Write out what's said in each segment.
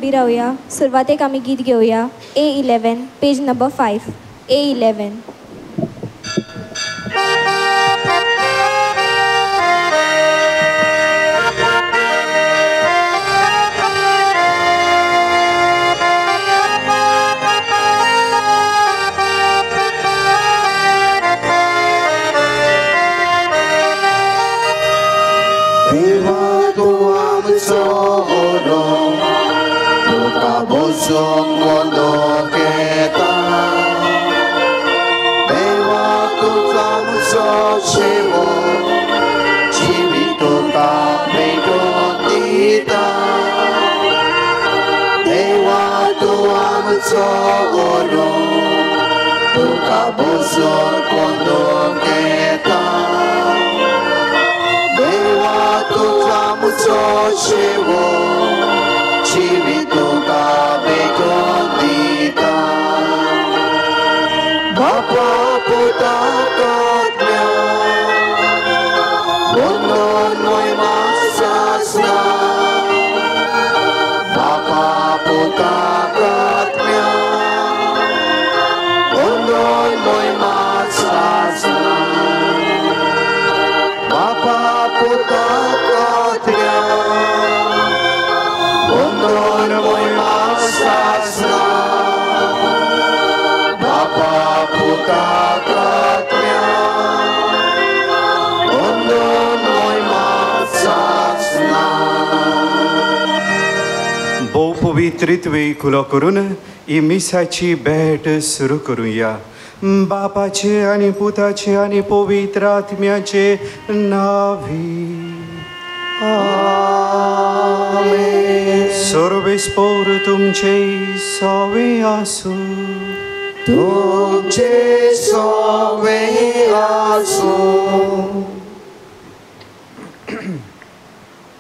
उभी राहूया. सुरुवातेक आम्ही गीत घेऊया. A11 page number 5. A11. देवा तू आमचो ओरो तुका बसूंक वंदोक येता देवा तूच आमचो शेवो जिवीत तुका भेटून दिता देवा तू आमचो ओरो तुका बसूंक वंदोक येता शेवो जिवीत तुका भेटून दिता बापा पुताक आत्म्या वंदन मोहिमा सासना बापा पुताक आत्म्या वंदन मोहिमा सासना बापा पुताक आत्म्या वंदन मोहिमा सासना बापा पुताक आत्म्या वंदन मोहिमा सासना. भोव पवित्रित्वे खुलो करून ही मिसाची भेट सुरू करूया. बापाचे आणि पुताचे आणि पवित्र आत्म्याचे नावी. आमेन. सर्वेस्पोर तुमचे सवे आसू. तुमचे सवे आसू.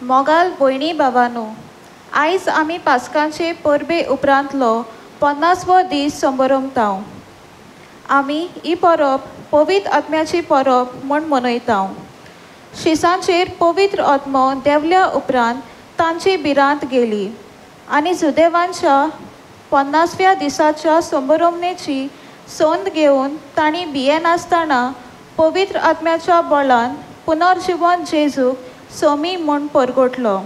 मोगाल भयणी भावांनो, आयज आमी पास्कांचे परबे उपरांतलो 50वो दीस संबरमतांव. आमी ही परब पवित्र आत्म्याची परब म्हूण मनयतांव. शिसांचेर पवित्र आत्मो देवल्या उपरांत तांची भिरांत गेली आनी सुदैवांच्या 50व्या दिसाच्या संबरमणेची सोंद घेवन तांणी भियेनासतना पवित्र आत्म्याच्या बळान पुनर्जिवन जेजूक सोमी म्हूण परगटलो.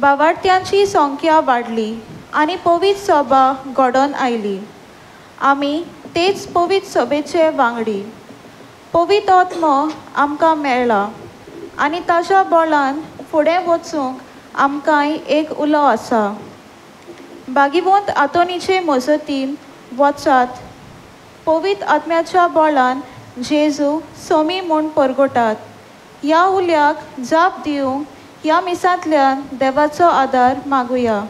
भावार्थ्यांची संख्या वाडली आनी पवित्र सभा घडोवन आयली. आमी तेच पवित्र सभेचे वांगडी. पवित्र आत्मो आमकां मेळ्ळा आनी ताच्या बळान फुडें वचूंक आमकांय एक उलो आसा. भागिवंत आतोनीचे मजतीन वचात. पवित्र आत्म्याच्या बळान जेजू सोमी म्हूण परगटात. ह्या उल्याक जाप दिवंक ह्या मिसांतल्यान देवाचो आदार मागुया.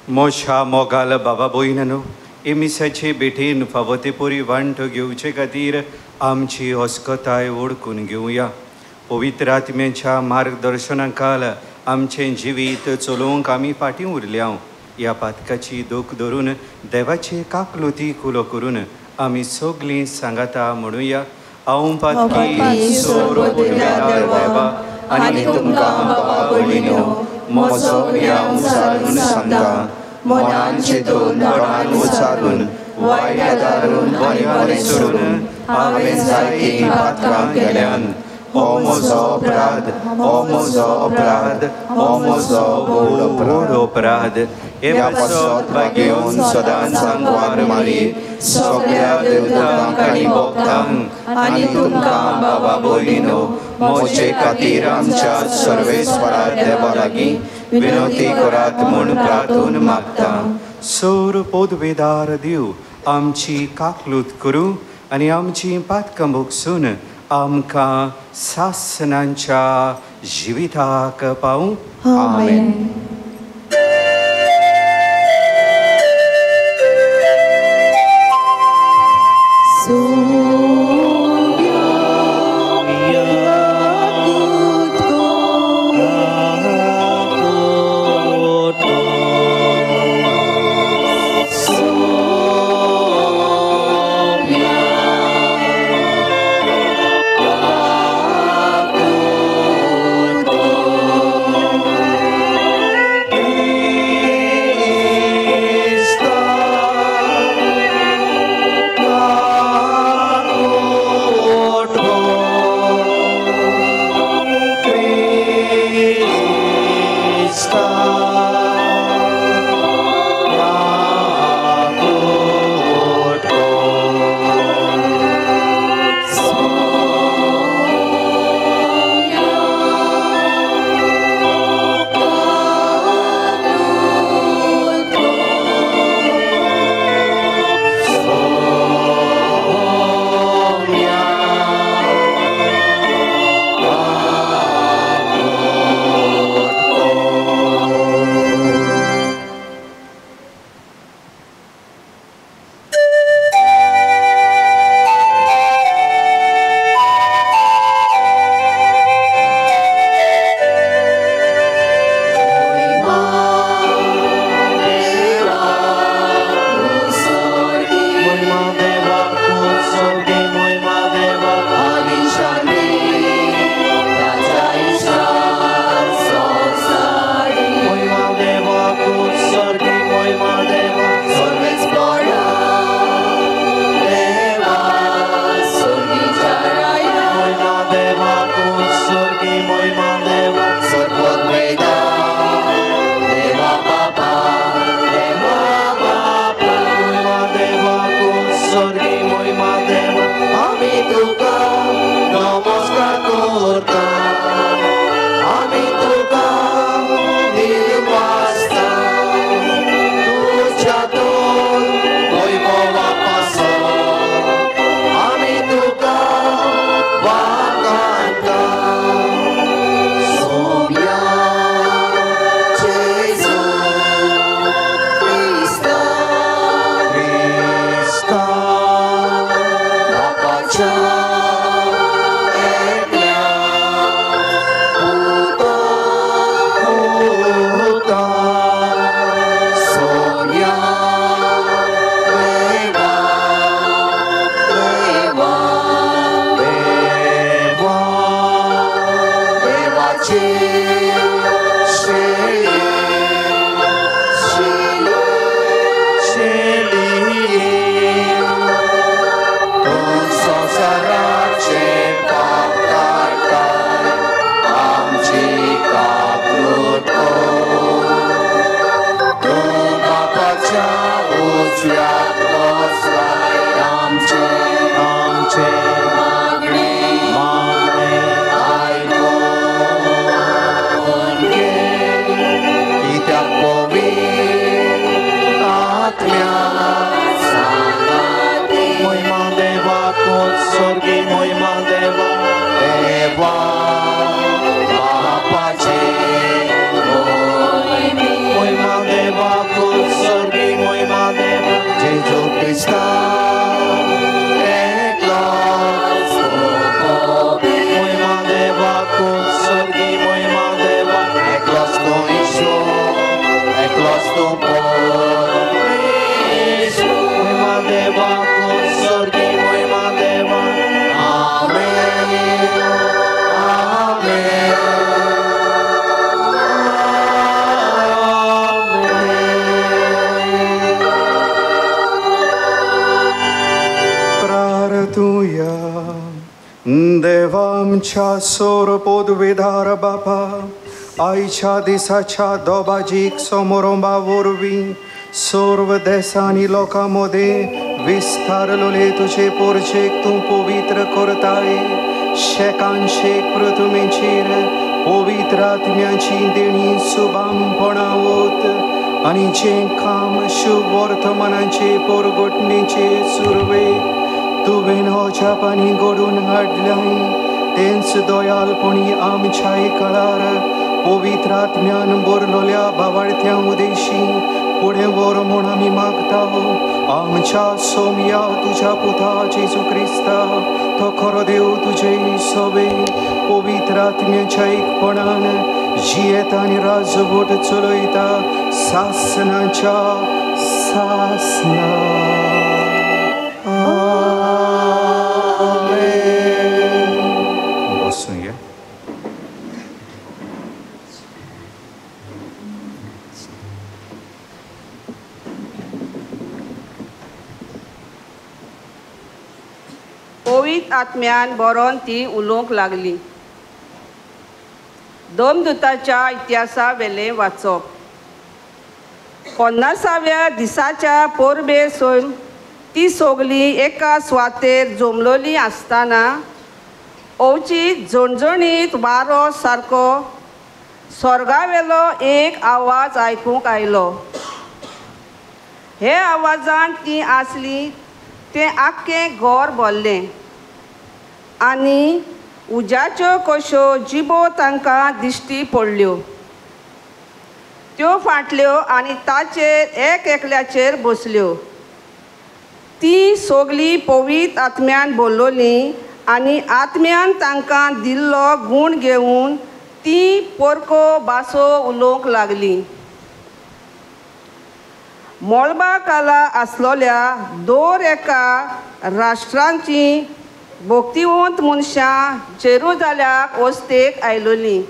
मोशा मोगाल बाबा भयणनो, हे मिसाचे भेटेन फावो ते परी वांटो घेवचे खातीर आमची अस्कोताय ओळखून घेवया. पवित्र आत्म्याच्या मार्गदर्शना खाल आमचें जिवीत चलोवंक आमी फाटीं उरल्या. ह्या पातकाची दोख धरून देवाचे काकलुती खुलो करून आमी सगळीं सांगाता म्हणुया. हांव पातकी सोरो देवा आनी तुमकां बाबा भयणीनो, म्हजो हांव उचारून सांगता. मनान चिंतून तोंडान उचारून वायट दारून बरें बरें सोडून हांवें जायतीं पातकां केल्यान. हो म्हजो अपराध, हो म्हजो अपराध, हो म्हजो व्हड अपराध. हे पासत घेवन सदांच सांगवार मारी सगळ्या देवतांक आनी भक्तांक आनी तुमकां बाबा भयणीनो, म्हजे खातीर आमच्या सर्वेस्परा देवा लागीं विनंती करात म्हूण प्रार्थून मागता. सोर पोदवेदार देव आमची काकलूत करूं आनी आमची पातकां भोगसून आमकां सासनांच्या जिविताक पावूं. आमेन. वस्तू महिमा देवा स्वर्गी महिमा देवा आमेन आमेन प्रार्थूया. देवा आमच्या सोरपोदवेदार बापा, आयच्या दिसाच्या दोबाजीक समोरोबा वरवीं सर्व देशांनी लोकांमध्ये विस्तारलोले तुझे पोरचेक तूं पवित्र करताय. शेकान शेक प्रथमेचेर पवित्र आत्म्याची देणी सुभामपणावत आनी जे काम शुभ वर्तमानाचे परगटणेचे सुरवेक तुवें ओच्या पानी घडून हाडल्याय, तेंच दोयालपणी आमच्याय काळार पवित्र आत्म्यान बरलोल्या भावार्थ्यां उदेशी फुडें व्हर म्हूण आमी मागता. आमच्या सोमया तुज्या पुता जेजू क्रिस्ता तो खरो देव तुजे सवे पवित्र आत्म्याच्या एकपणान जियेता आनी राजवट चलयता सासनाच्या सासना. बसूया. पवित्र आत्म्यान बरोवन ती उलोवंक लागली. दोमदुताच्या इतिहासा वेले वाचप. 50व्या दिसाच्या पोरबेसून ती सगळीं एका सुवातेर जमलोली आसतना ओवची झणझणीत वारो सारको स्वर्गावेलो एक आवाज आयकूंक आयलो. हे आवाजान ती आसली तें आख्खें घर भरलें आनी उज्याच्यो कश्यो जिबो तांकां दिश्टी पडल्यो. त्यो फाटल्यो आनी ताचेर एक एकल्याचेर बसल्यो. ती सगळीं पवित्र आत्म्यान भरलोलीं आनी आत्म्यान तांकां दिल्लो गूण घेवन ती परको भासो उलोवंक लागलीं. मोळबा काला आसलोल्या दोर एका राष्ट्रांची भक्तिवंत मनशां जेरुजाल्याक वस्तेक आयलोलीं.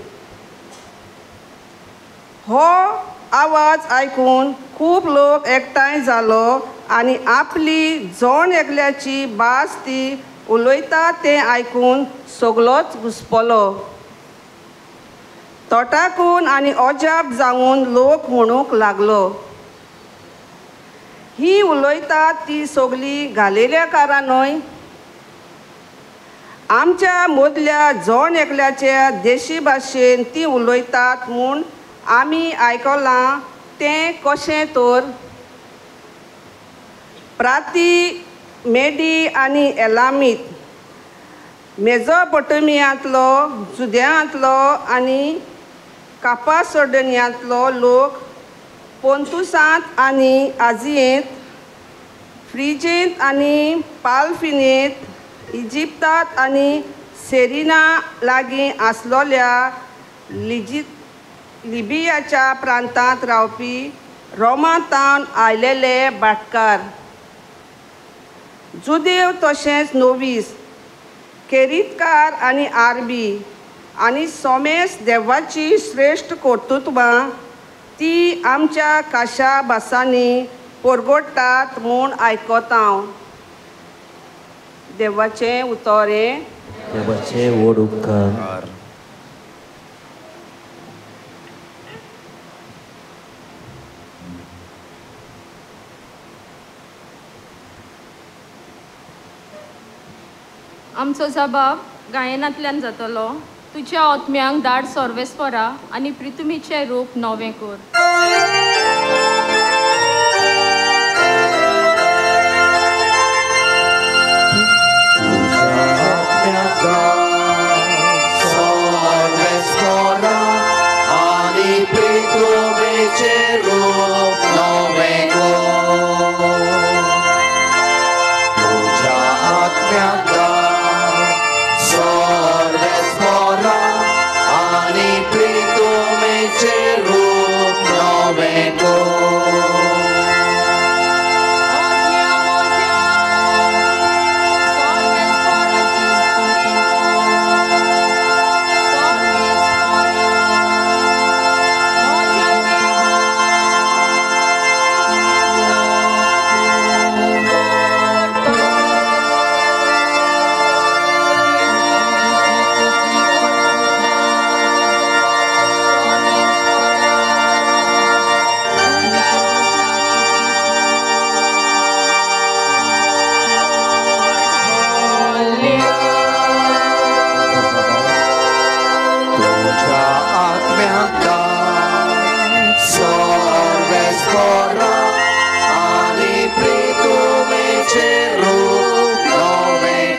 हो आवाज आयकून खूब लोक एकठांय जालो आनी आपली जण एकल्याची भास ती उलयता तें आयकून सगळोच घुस्पलो. तोटाकून आनी अजाप जावन लोक म्हणूंक लागलो, ही उलयतात ती सगळीं गालिलेकारां न्हय? आमच्या मदल्या जण एकल्याच्या देशी भाशेन ती उलयतात म्हूण आमी आयकलां तें कशें तर? प्राती, मेडी आनी एलामीत, मेजोपोटेमियांतलो, जुद्यांतलो आनी कापासोडोनियांतलो लोक, पोंतुसांत आनी आजियेंत, फ्रिजेंत आनी पालफिनेंत, इजिप्तांत आनी सेरिना लागीं आसलोल्या लिबियाच्या प्रांतांत रावपी रोमांतावन आयलेले भाटकार, जुदेव तशेंच नोवीस, केरीतकार आनी आरबी आनी सोमेस देवाची श्रेश्ठ कर्तुत्वां ती आमच्या काशा भासांनी परगडटात म्हूण आयकता हांव. देवाचें उतोरें. देवाचे व्हड उपकार. आमचो जबाब गायनांतल्यान जातलो. तुज्या आत्म्यांक धाड सर्वेस्परा आनी प्रितुमीचें रूप नवें कर. Ani pritumeche rup रूप नवें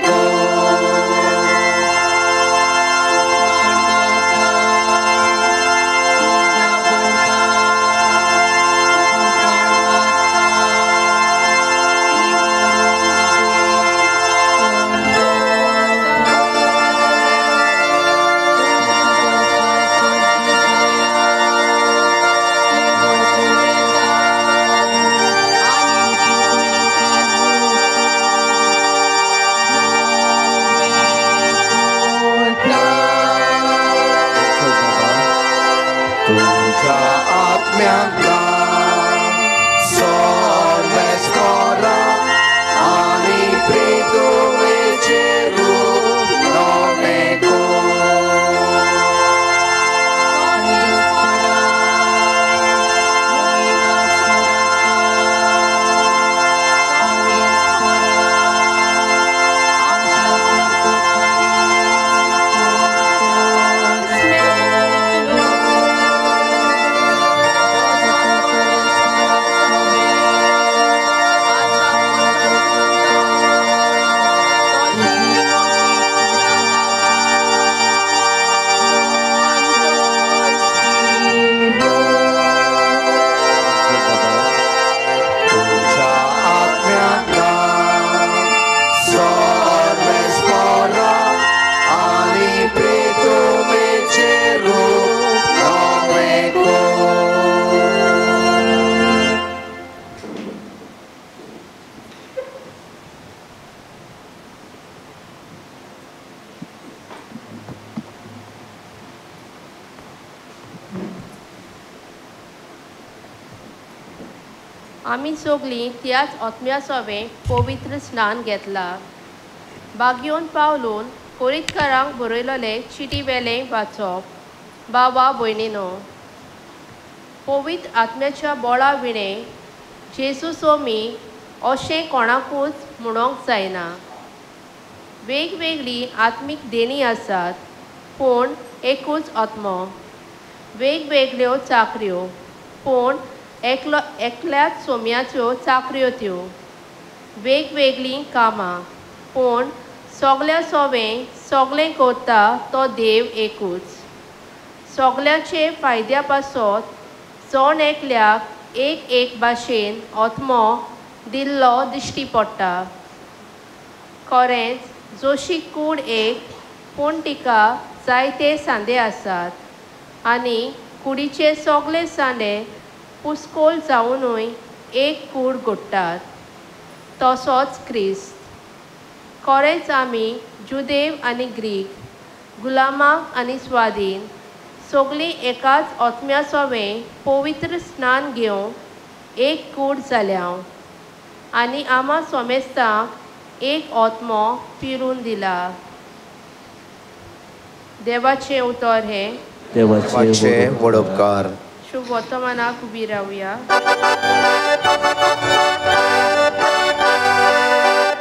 आमी सगळीं त्याच आत्म्या सवें पवित्र स्नान घेतला. बागयोन पावलून कोरीतकारांक बरयलेले चिटी वेलें वाचप. बाबा भयणीनो, पवित्र आत्म्याच्या बोळा विणें जेजू सोमी अशें कोणाकूच म्हणूंक जायना. वेगवेगळी आत्मीक देणी आसात, पूण एकूच आत्मो. वेगवेगळ्यो चाकऱ्यो, पूण एकल्याच सोम्याच्यो चाकऱ्यो त्यो. वेगवेगळीं कामां, पूण सगल्या सोवें सगलें करता तो देव एकूच. सगल्याचे फायद्या पासत जण एकल्याक एक भाशेन आत्मो दिल्लो दिश्टी पडटा. खरेंच जशी कूड एक, पूण तिका जायते सांदे आसात, आनी कुडीचे सगळे सांदे पुस्कोल जावनूय एक कूड घडटात. तसोच क्रिस्त. खरेंच आमी जुदेव आनी ग्रीक, गुलामाक आनी स्वाधीन, सगळीं एकाच आत्म्या सवें पवित्र स्नान घेवन एक कूड जाल्या, आनी आम्हा सोमेस्तांक एक आत्मो पिरून दिला. देवाचें उतर हे देवाचे वडोपकार. शुभ वर्तमानाक उबी रावया.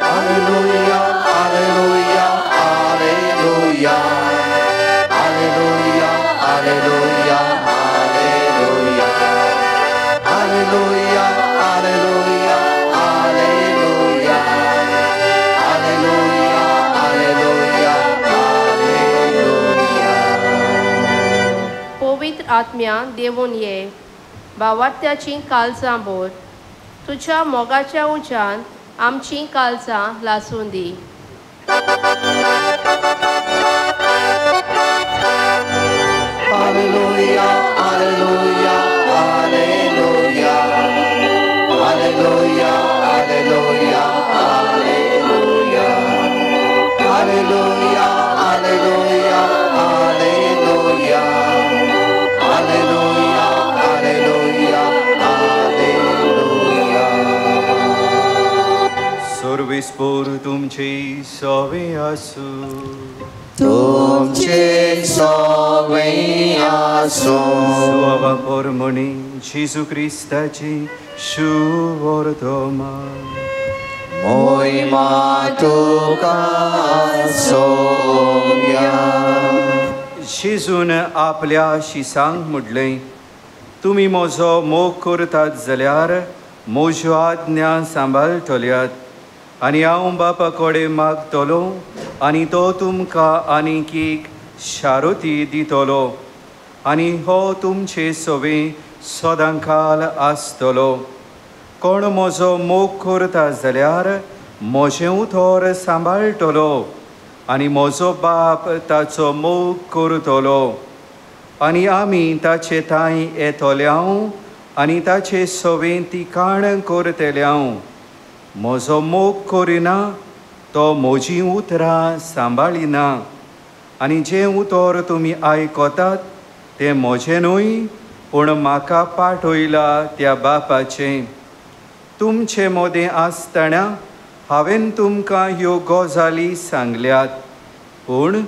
Alleluia, alleluia, alleluia. Alleluia, alleluia, alleluia. Alleluia, alleluia, alleluia. Alleluia, alleluia, alleluia. पवित्र आत्म्या देवून ये, भावार्थ्याची काळजां भर. तुज्या मोगाच्या उज्यान आमची काळजां लासून दी. Alleluia, alleluia, alleluia. Alleluia, alleluia, alleluia. Alleluia, alleluia, alleluia. Alleluia, alleluia, alleluia. सर्वेस्पोर तुमचे सवे आसू. तुमचे सवें आसूं. सुवावा पोरमणी जेजू क्रिस्ताची शुभ वर्तमान. मोहिमा तुका सोम्या. जेजून आपल्या शिसांक म्हणलें, तुमी म्हजो मोग करतात जाल्यार म्हज्यो आज्ञा सांबाळटल्यात. आनी हांव बापा कडेन मागतलो आनी तो तुमकां आनीक एक शारोती दितलो आनी हो तुमचे सोबे सदांकाल आसतलो. कोण म्हजो मोग करता जाल्यार म्हजें उतर सांबाळटलो आनी म्हजो बाप ताचो मोग करतलो आनी आमी ताचे थंय येतल्यांव आनी ताचे सोबे तिकाण करतल्यांव. म्हजो मोग करिना तो म्हजीं उतरां सांबाळिना आनी जें उतर तुमी आयकतात तें म्हजें न्हय पूण म्हाका पाठयला त्या बापाचें. तुमचे मदें आसतना हांवें तुमकां ह्यो गजाली सांगल्यात पूण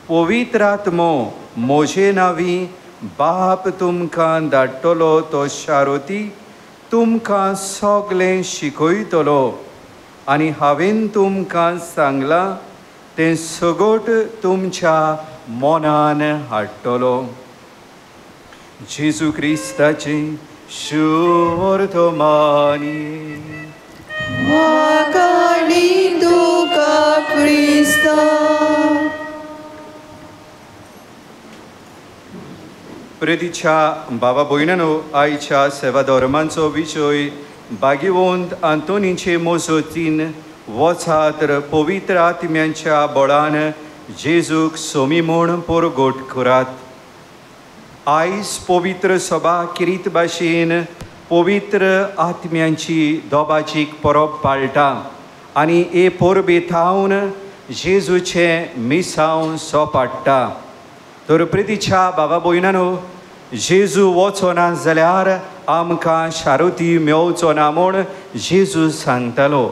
पवित्र आत्मो म्हजे नांवी बाप तुमकां धाडटलो तो शारोती तुमकां सगळें शिकयतलो आनी हांवें तुमकां सांगलां तें सगट तुमच्या मनान हाडटलो. जेजू क्रिस्ताची शुभ वर्तमानी. वाकाडी तुका क्रिस्ता. प्रितीच्या बाबा भयणांनो, आयच्या सेवा धर्मांचो विशय भाग्यवंत आंतोनीचे मोजतीन वचात पवित्र आत्म्यांच्या बळान जेजूक सोमी म्हूण परगट करात. आयज पवित्र सभा किरीत भाशेन पवित्र आत्म्यांची दोबाचीक परब पाळटा आनी हे परबेथावन जेजूचें मिसांव सोपाडटा. तर प्रितीच्या बाबा भयणांनो, जेजू वचो ना जाल्यार आमकां शारोती मेळचो ना म्हूण जेजू सांगतालो.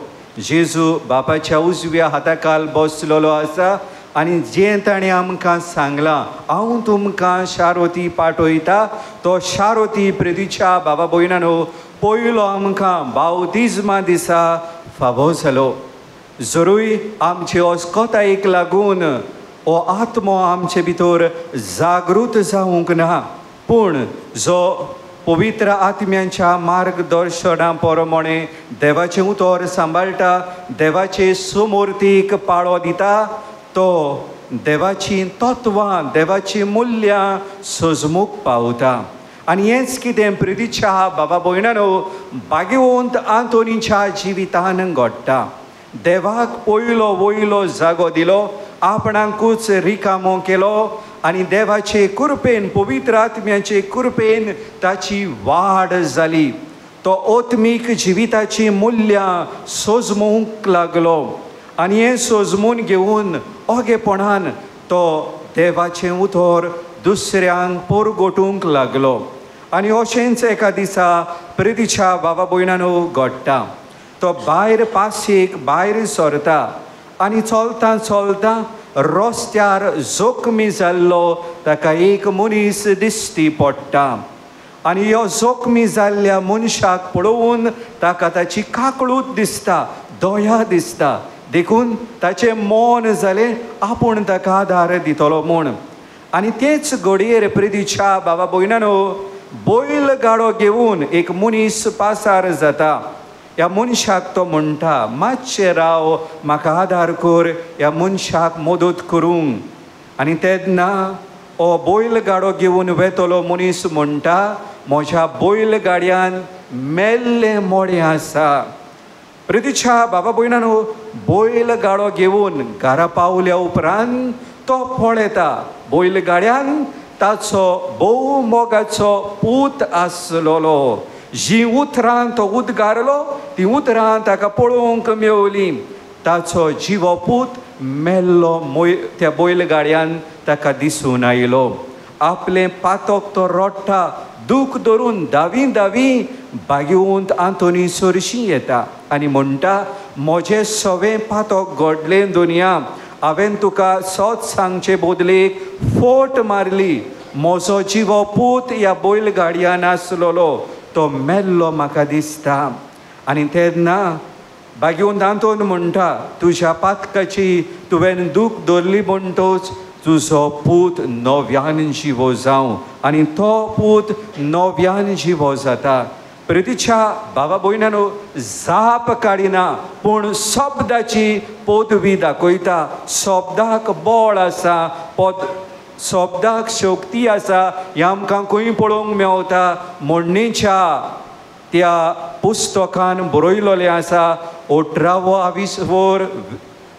जेजू बापाच्या उजव्या हाताखाल बसलेलो आसा आनी जें ताणें आमकां सांगलां हांव तुमकां शारोती पाठयता तो शारोती प्रितीच्या बाबा भयणांनो पयलो आमकां बावतिजमा दिसा फावो जालो. जरूय आमचे अस्कोतायेक लागून हो आत्मो आमचे भितर जागृत जावंक ना पूण जो पवित्र आत्म्यांच्या मार्गदर्शना प्रमाणे देवाचें उतर सांबाळटा, देवाचे सुमूर्तीक पाळो दिता, तो देवाची तत्वां देवाची मुल्यां सजमूक पावता. आनी हेंच कितें प्रितीच्या बाबा भयणांनो भाग्यवंत आंतोनीच्या जिवितान घडटा. देवाक पयलो वयलो जागो दिलो, आपणाकूच रिकामो केलो आनी देवाचे कृपेन पवित्र आत्म्याचे कृपेन ताची वाड जाली. तो आत्मीक जिविताची मुल्यां सोजमूंक लागलो आनी हें सोजमून घेवन ओगेपणान तो देवाचें उतर दुसऱ्यांक परगटूंक लागलो. आनी अशेंच एका दिसा प्रितीच्या बाबा भयणांनो घडटा. तो भायर पासेक भायर सरता आनी चलता चलता रस्त्यार जोखमी जाल्लो ताका एक मनीस दिश्टी पडटा आनी ह्यो जोखमी जाल्ल्या मनशाक पळोवन ताका ताची काकळूत दिसता, दोया दिसता. देखून ताचें मन जालें आपूण ताका आदार दितलो म्हूण. आनी तेच घडयेर प्रितीच्या बाबा भयणांनो बैल गाडो घेवन एक मनीस पासार जाता. ह्या मनशाक तो म्हणटा मातशें राव, म्हाका आदार कर, ह्या मनशाक मदत करूंक. आनी तेन्ना हो बैल गाडो घेवन वेतलो मनीस म्हणटा म्हज्या बैल गाडयान मेल्लें मोडें आसा. प्रितीच्या बाबा भयणांनो बैल गाडो घेवन घरा पावल्या उपरांत तो पळयता बैल गाड्यान ताचो भोव मोगाचो पूत आसलोलो. जीं उतरां तो उद्गारलो तीं उतरां ताका पळोवंक मेवलीं. ताचो जिवो पूत मेल्लो त्या बैलगाड्यान ताका दिसून आयलो. आपलें पातोक तो रडटा, दूख धरून दावी दावी भाग्यवंत आंतोनी सरशी येता आनी म्हणटा म्हजें सवें पातोक घडलें दुनिया. हांवें तुका सोच सांगचे बदलेक फोट मारली. म्हजो जिवो पूत ह्या बैलगाडयान आसलोलो तो मेल्लो म्हाका दिसता. आनी तेन्ना भाग्यवंत आंतोन म्हणटा तुज्या पातकाची तुवें दूख धरली म्हणटोच तुजो पूत नव्यान जिवो जावं. आनी तो पूत नव्यान जिवो जाता. प्रितीच्या बाबा भयणानो, जाप काडिना पूण शब्दाची पदवी दाखयता. शब्दाक बळ आसा, शब्दाक शक्ती आसा, हें आमकां खंय पळोवंक मेवता. म्हणणेच्या त्या पुस्तकान बरयलोलें आसा. 18वर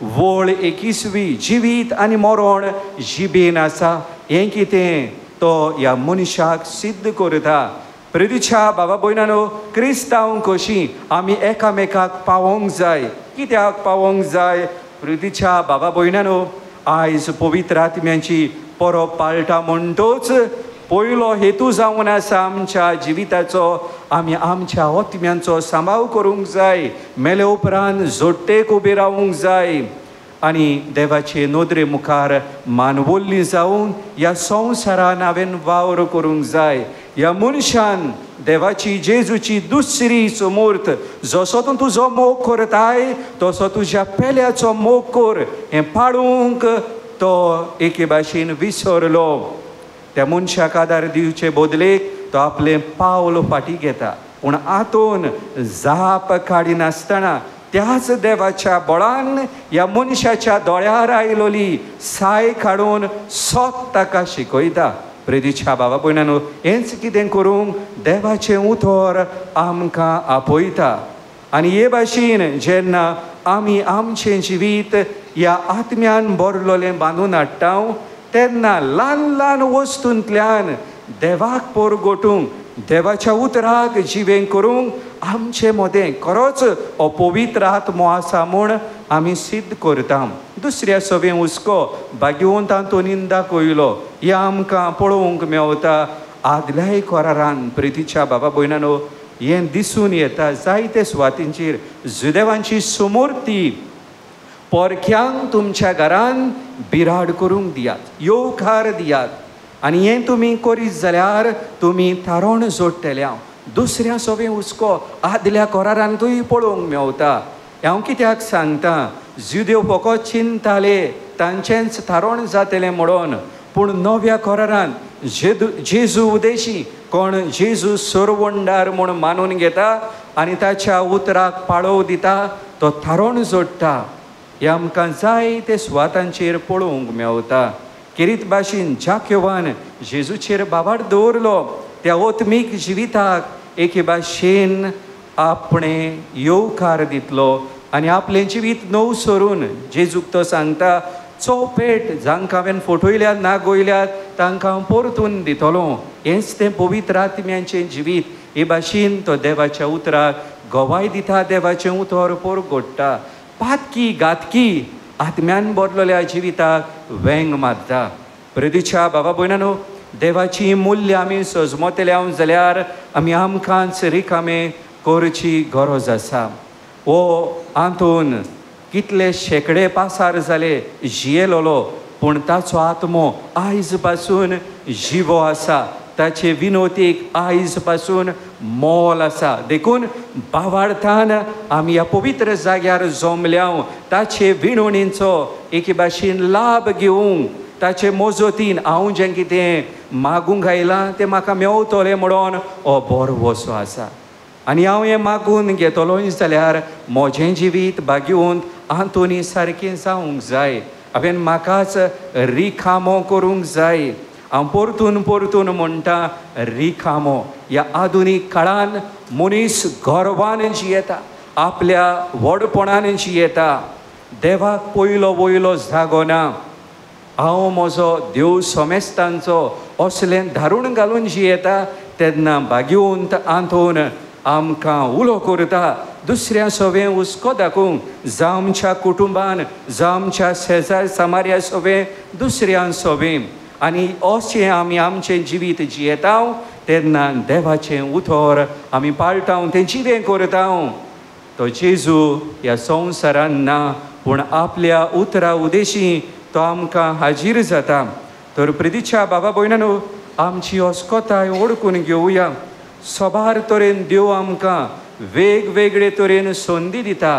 वळ 21वी, जिवीत आनी मरण जिबेन आसा. हें कितें तो ह्या मनशाक सिद्ध करता. प्रितीच्या बाबा भयणानो, क्रिस्तांव कशीं आमी एकामेकाक पावोंक जाय. कित्याक पावोंक जाय? प्रितीच्या बाबा भयणानो, आयज पवित्र आत्म्याची परब पाळटा म्हणटोच पयलो हेतू जावन आसा आमच्या जिविताचो. आमी आमच्या आत्म्यांचो सांबाळ करूंक जाय. मेले उपरांत जोडटेक उबे रावूंक जाय आनी देवाचे नदरे मुखार मानवल्ली जावन ह्या संवसारान हांवें वावर करूंक जाय. ह्या मनशान देवाची जेजूची दुसरी समूर्त जसो तूं तुजो मोग करताय तसो तुज्या पेल्याचो मोग कर. हें पाळूंक तो एके भाशेन विसरलो. त्या मनशाक आदार दिवचे बदलेक तो आपलें पावल फाटीं घेता. पूण हातून जाप काडिनासतना त्याच देवाच्या बळान ह्या मनशाच्या दोळ्यार आयलोली साय काडून सोत ताका शिकयता. प्रितीच्या बाबा भयणानो, हेंच कितें करूंक देवाचें उतर आमकां आपयता. आनी हे भाशेन जेन्ना आमी आमचें जिवीत ह्या आत्म्यान भरलोलें बांदून हाडटा तेन्ना ल्हान ल्हान वस्तूंतल्यान देवाक परगटूंक, देवाच्या उतराक जिवें करूंक आमचे मदें खरोच हो पवित्र आत्मो आसा म्हूण आमी सिद्ध करता. दुसऱ्या सवें हुस्को भाग्यवंत आंतोनीन दाखयलो. हें आमकां पळोवंक मेवता. आदल्याय कोरारान प्रितीच्या बाबा भयणानो, हें दिसून येता जायते सुवातींचेर जुदेवांची समूर्ती परख्यांक तुमच्या घरान बिराड करूंक दियात, येवकार दियात. आनी हें तुमी करीत जाल्यार तुमी थारोण जोडटल्या. दुसऱ्या सवें हुस्को आदल्या कोरारांतूय पळोवंक मेवता. हांव कित्याक सांगता, जुदेव फकत चिंताले तांचेंच थारोण जातलें म्हणून. पूण नव्या कोरारान जेजू उदेशी कोण जेजू सर्वंडार म्हूण मानून घेता आनी ताच्या उतराक पाळव दिता तो थारोण जोडटा. हें आमकां जायते सुवातांचेर पळोवंक मेवता. किरीत भाशेन जाकेवान जेजूचेर बाबाड दवरलो. त्या ओत्मीक जिविताक एके भाशेन आपणें येवकार दितलो आनी आपलें जिवीत नव सरून जेजूक तो सांगता, चौपेट जांकां हांवें फटयल्यात ना गोयल्यात तांकां परतून दितलो. हेंच तें पवित्र आत्म्याचें जिवीत. हे भाशेन तो देवाच्या उतराक गवाय दिता, देवाचें उतर परगट्टा. पातकी घातकी आत्म्यान भरलेल्या जिविताक वेंग मारता. प्रितीच्या बाबा भयणानो, देवाची मूल्य आमी सजमतल्या जाल्यार आमी आमकांच रिकामें करची गरज आसा. हो हातून कितले शेकडे पासार जाले जियेलोलो पूण ताचो आत्मो आयज पासून जिवो आसा. ताचे विनोतेक आयज पासून मोल आसा. देखून भावार्थान आमी ह्या पवित्र जाग्यार जमल्या ताचे विणवणेचो एके भाशेन लाभ घेवंक, ताचे मोजतीन हांव जें कितें मागूंक आयलां तें म्हाका मेवतलें म्हणून हो बरो वसो आसा. आनी हांव हें मागून घेतलोय जाल्यार म्हजें जिवीत भाग्यवंत आंतोनी सारकें जावंक जाय. हांवें म्हाकाच रिकामो करूंक जाय. हांव परतून परतून म्हणटा रिकामो. ह्या आधुनीक काळान मनीस गर्वान जियेता, आपल्या व्हडपणान जियेता. देवाक पयलो वयलो जागो ना. हांव म्हजो देव सोमेस्तांचो असलें धारून घालून जियेता तेन्ना भाग्यवंत आंतोन आमकां उलो करता. दुसऱ्या सवें हुस्को दाखोवंक, जावं आमच्या कुटुंबान जावं आमच्या शेजार समार्या सवें दुसऱ्या सवें. आनी अशें आमी आमचें जिवीत जियेता तेन्ना देवाचें उतर आमी पाळटा, तें जिवें करता. तो जेजू ह्या संवसारान ना पूण आपल्या उतरा उदेशी तो आमकां हाजीर जाता. तर प्रितीच्या बाबा भयणानो, आमची अस्कोताय ओळखून घेवया. सोबार तरेन देव आमकां वेगवेगळे तरेन संदी दिता.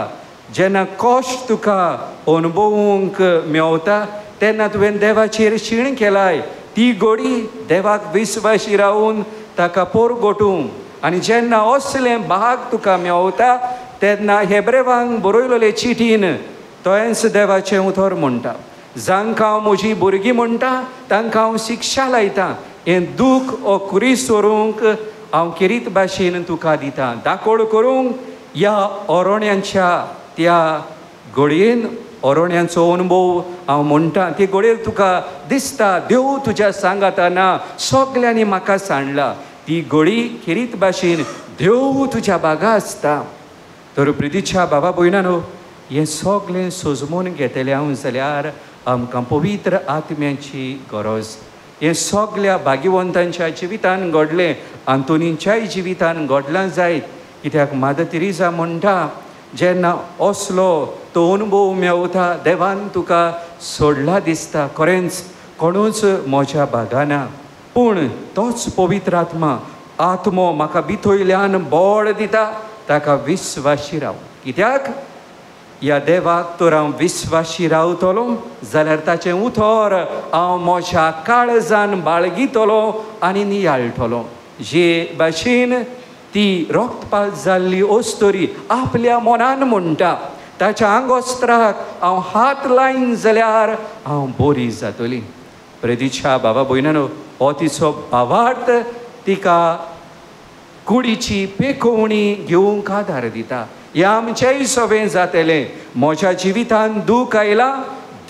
जेन्ना कश्ट तुका अनुभवूंक मेवता तेन्ना तुवें देवाचेर शीण केलाय. ती घडी देवाक विस्वाशी रावून ताका परगटूंक आनी जेन्ना असलें भाग तुका मेवता तेन्ना हेब्रेवांक बरयलेले चिठीन तोयंच देवाचें उतर म्हणटा, जांकां हांव म्हजीं भुरगीं म्हणटा तांकां हांव शिक्षा लायतां, हें दूख ओ कुरीस व्हरूंक हांव किरीत भाशेन तुका दितां. दाखोड करूंक ह्या ओरोण्यांच्या त्या घडयेन ओरोण्यांचो अनुभव हांव म्हणटा. ते घडयेर तुका दिसता देव तुज्या सांगाताना सगल्यांनी म्हाका सांडला. ती घडी किरीत भाशेन देव तुज्या बागा आसता. तर प्रितीच्या बाबा भयणानो, हें सगलें सजमून घेतलें हांव जाल्यार आमकां पवित्र आत्म्याची गरज. हें सगल्या भाग्यवंतांच्या जिवितान घडलें, आंतोनीच्याय जिवितान घडलां जायत. कित्याक मादर तेरेसा म्हणटा, जेन्ना असलो तो अनुभव मेवता देवान तुका सोडला दिसता, खरेंच कोणूच म्हज्या बागाना, पूण तोच पवित्र आत्मो म्हाका भितरल्यान बळ दिता. ताका विस्वाशी राव. कित्याक ह्या देवाक तर हांव विस्वाशी रावतलो जाल्यार ताचें उतर हांव म्हज्या काळजान बाळगितलो आनी नियाळटलो. जे भाशेन ती रक्तपात जाल्ली ओस्तोरी आपल्या मनान म्हणटा, ताच्या आंगोस्त्राक हांव हात लायन जाल्यार हांव बरी जातली. प्रेतीच्या बाबा भयणानो, हो तिचो भावार्थ तिका कुडीची पेखोवणी घेवंक आदार दिता. हें आमचेय सवें जातलें. म्हज्या जिवितान दूख आयलां,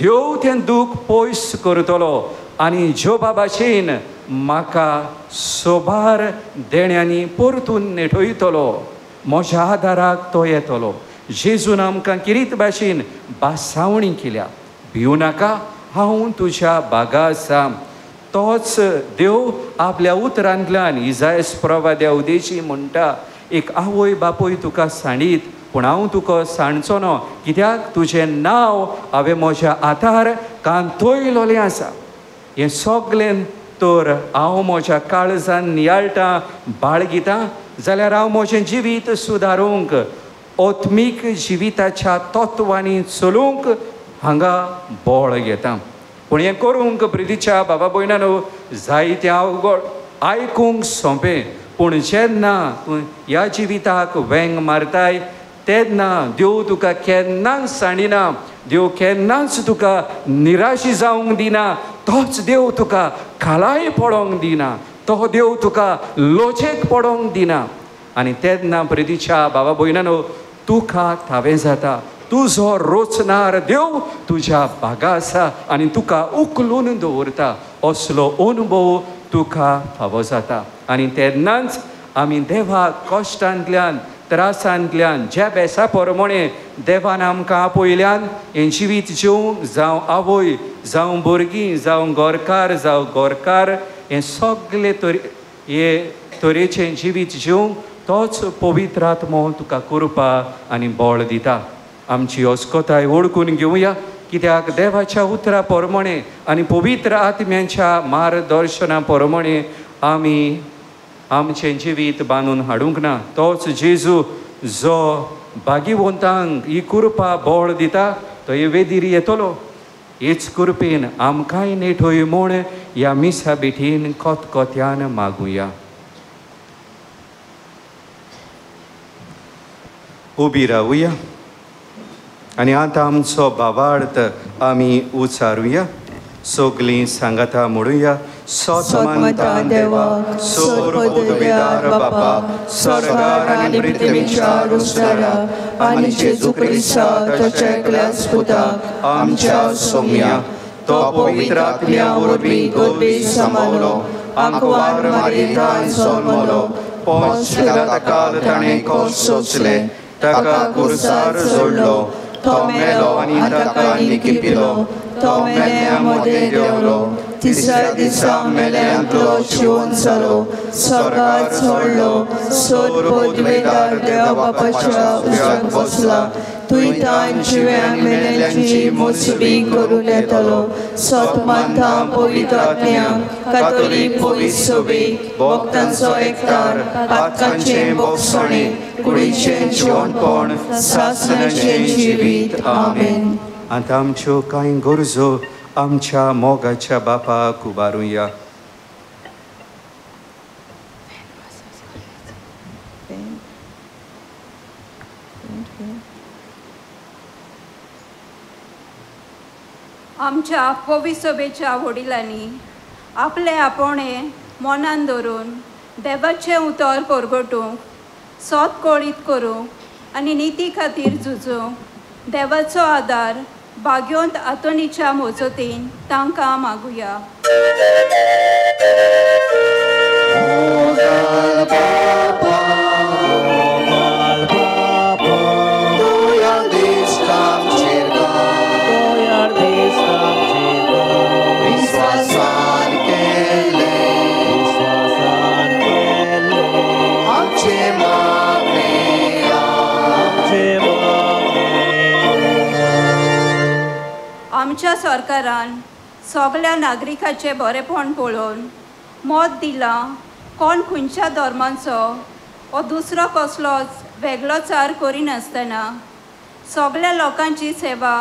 देव तें दूख पयस करतलो आनी जोबा भाशेन म्हाका सोबार देण्यांनी परतून नेटयतलो. म्हज्या आदाराक तो येतलो. जेजून आमकां किरीत भाशेन बासावणी केल्या. भिवू नाका, हांव तुज्या बागा आसा. तोच देव आपल्या उतरांतल्यान इजायस प्रवाद्या उदेशी म्हणटा, एक आवय बापूय तुका सांडीत पूण हांव तुका सांडचो न्हय, कित्याक तुजें नांव हांवें म्हज्या आतार कांतयलोलें आसा. हें सगलें तर हांव म्हज्या काळजान नियाळटां, बाळगितां जाल्यार हांव म्हजें जिवीत सुदारूंक, आत्मीक जिविताच्या तत्वांनी चलूंक हांगा बळ घेता. पूण हें करूंक प्रितीच्या बाबा भयणानो, जायतें अवघड आयकूंक सोंपें. पूण जेन्ना तूं ह्या जिविताक वेंग मारताय तेन्ना देव तुका केन्नाच सांडिना. देव केन्नाच तुका निराशी जावंक दिना. तोच देव तुका खालाय पडोंक दिना. तो देव तुका लोचेक पडोंक दिना. आनी तेन्ना प्रितीच्या बाबा भयणानो, तुका थावें जाता. तुजो रोचनार देव तुज्या बागा आसा आनी तुका उखलून दवरता. असलो अनुभव तुका फावो जाता. आनी तेन्नाच आमी देवाक कश्टांतल्यान, त्रासांतल्यान, ज्या बेसा प्रमाणे देवान आमकां आपयल्यान हें जिवीत जिवंक, जावं आवय, जावं भुरगीं, जावं गोरकार, जावं गोरकार, हें सगलें हे तरेचें जिवीत जिवंक तोच पवित्र आत्मो तुका कृपा आनी बळ दिता. आमची अस्कोताय ओळखून घेवया, कित्याक देवाच्या उतरा प्रमाणे आनी पवित्र आत्म्याच्या मार्गदर्शना प्रमाणे आमी आमचें जिवीत बांदून हाडूंक ना. तोच जेजू जो भाग्यवंतांक ही कृपा बळ दिता, तो हे वेदीर येतलो. हेच कृपेन आमकांय नेटोय म्हूण ह्या मिसा बेठीन कोतकोत्यान मागुया. उबी रावुया आनी आतां आमचो भावार्थ आमी उचारुया. सगलीं सांगाता म्हणुया. सतमंता देवाक, सर्वोदयदार बापा, स्वर्गार आनी पृथ्वीच्या रुस्तारा आनी जेजू क्रिस्ता ताच्या एकल्याच पुताक आमच्या सौम्या, तो पवित्र आत्म्या वरवीं गर्भेंत सांबाळलो, आंकवार मारियेंतान जल्मलो, पोंच पिलाताकाल ताणें कोस सोंसले, ताका क्रुसार जोडलो, तो मेलो आनी ताका निकिपिलो, तो मेल्या मदें देंवलो, तिसऱ्या दिसा मेल्यांतलो जिवंत जालो, स्वर्गांत चडलो, सर्वोदयदार देवा बापाच्या उजव्याक बसला, तुयतान जिव्यांक मेल्यांची मोसबी करून येतलो, सतमंता पवित्र आत्म्याक, कातोलीक पवित्र सभेक, भक्तांचो एकठार, पातकांचें भोगसणें, कुडीचें जिवंतपण, सासणाचें जिवीत. आमेन. आतां आमच्यो कांय गरजो आमच्या मोगाच्या बापाक उबारुया. आमच्या पवित्र सभेच्या वडिलांनी आपले आपणे मनान धरून देवाचें उतर परगटूंक सोत कोळीत करूंक आनी निती खातीर झुजूंक देवाचो आदार भाग्योंत आतोनीच्या मोजतीन तांकां मागुया. आमच्या सरकारान सगळ्या नागरिकाचे बरेपण पळोवन मत दिलां कोण खंयच्या धर्मांचो वा दुसरो कसलोच वेगळोचार करिनासतना सगळ्या लोकांची सेवा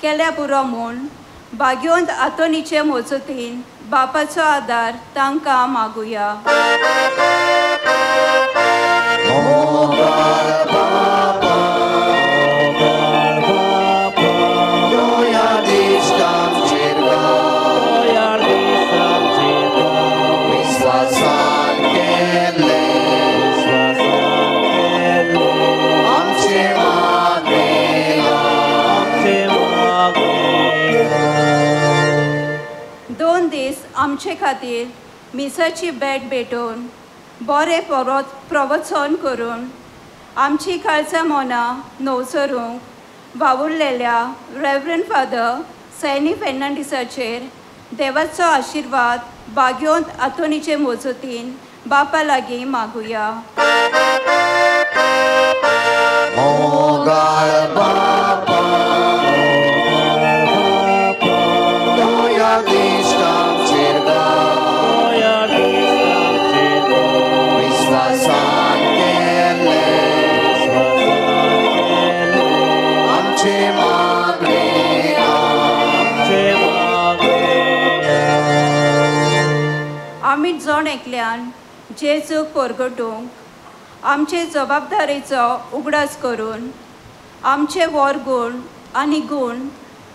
केल्या पुरो म्हूण भाग्योंत आतोनीचे मोजतीन बापाचो आदार तांकां मागुया. आमचे खातीर मिसाची भेट भेटून बरें प्रवचन करून आमची काळजां मनां नवसरूंक वावुरलेल्या रेव्हरंड फादर सॅनी फेर्नांडिसाचेर देवाचो आशिर्वाद भाग्योंत आतोनीचे मोजतीन बापा लागीं मागुया. आमी जण एकल्यान जेजूक परगटूंक आमचे जबाबदारेचो उगडास करून आमचे वरगूण आनी गूण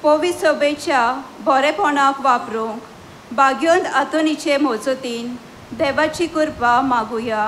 पवित्र सभेच्या बरेपणाक वापरूंक भाग्योंत आतोनीचे मोजतीन देवाची कृपा मागुया.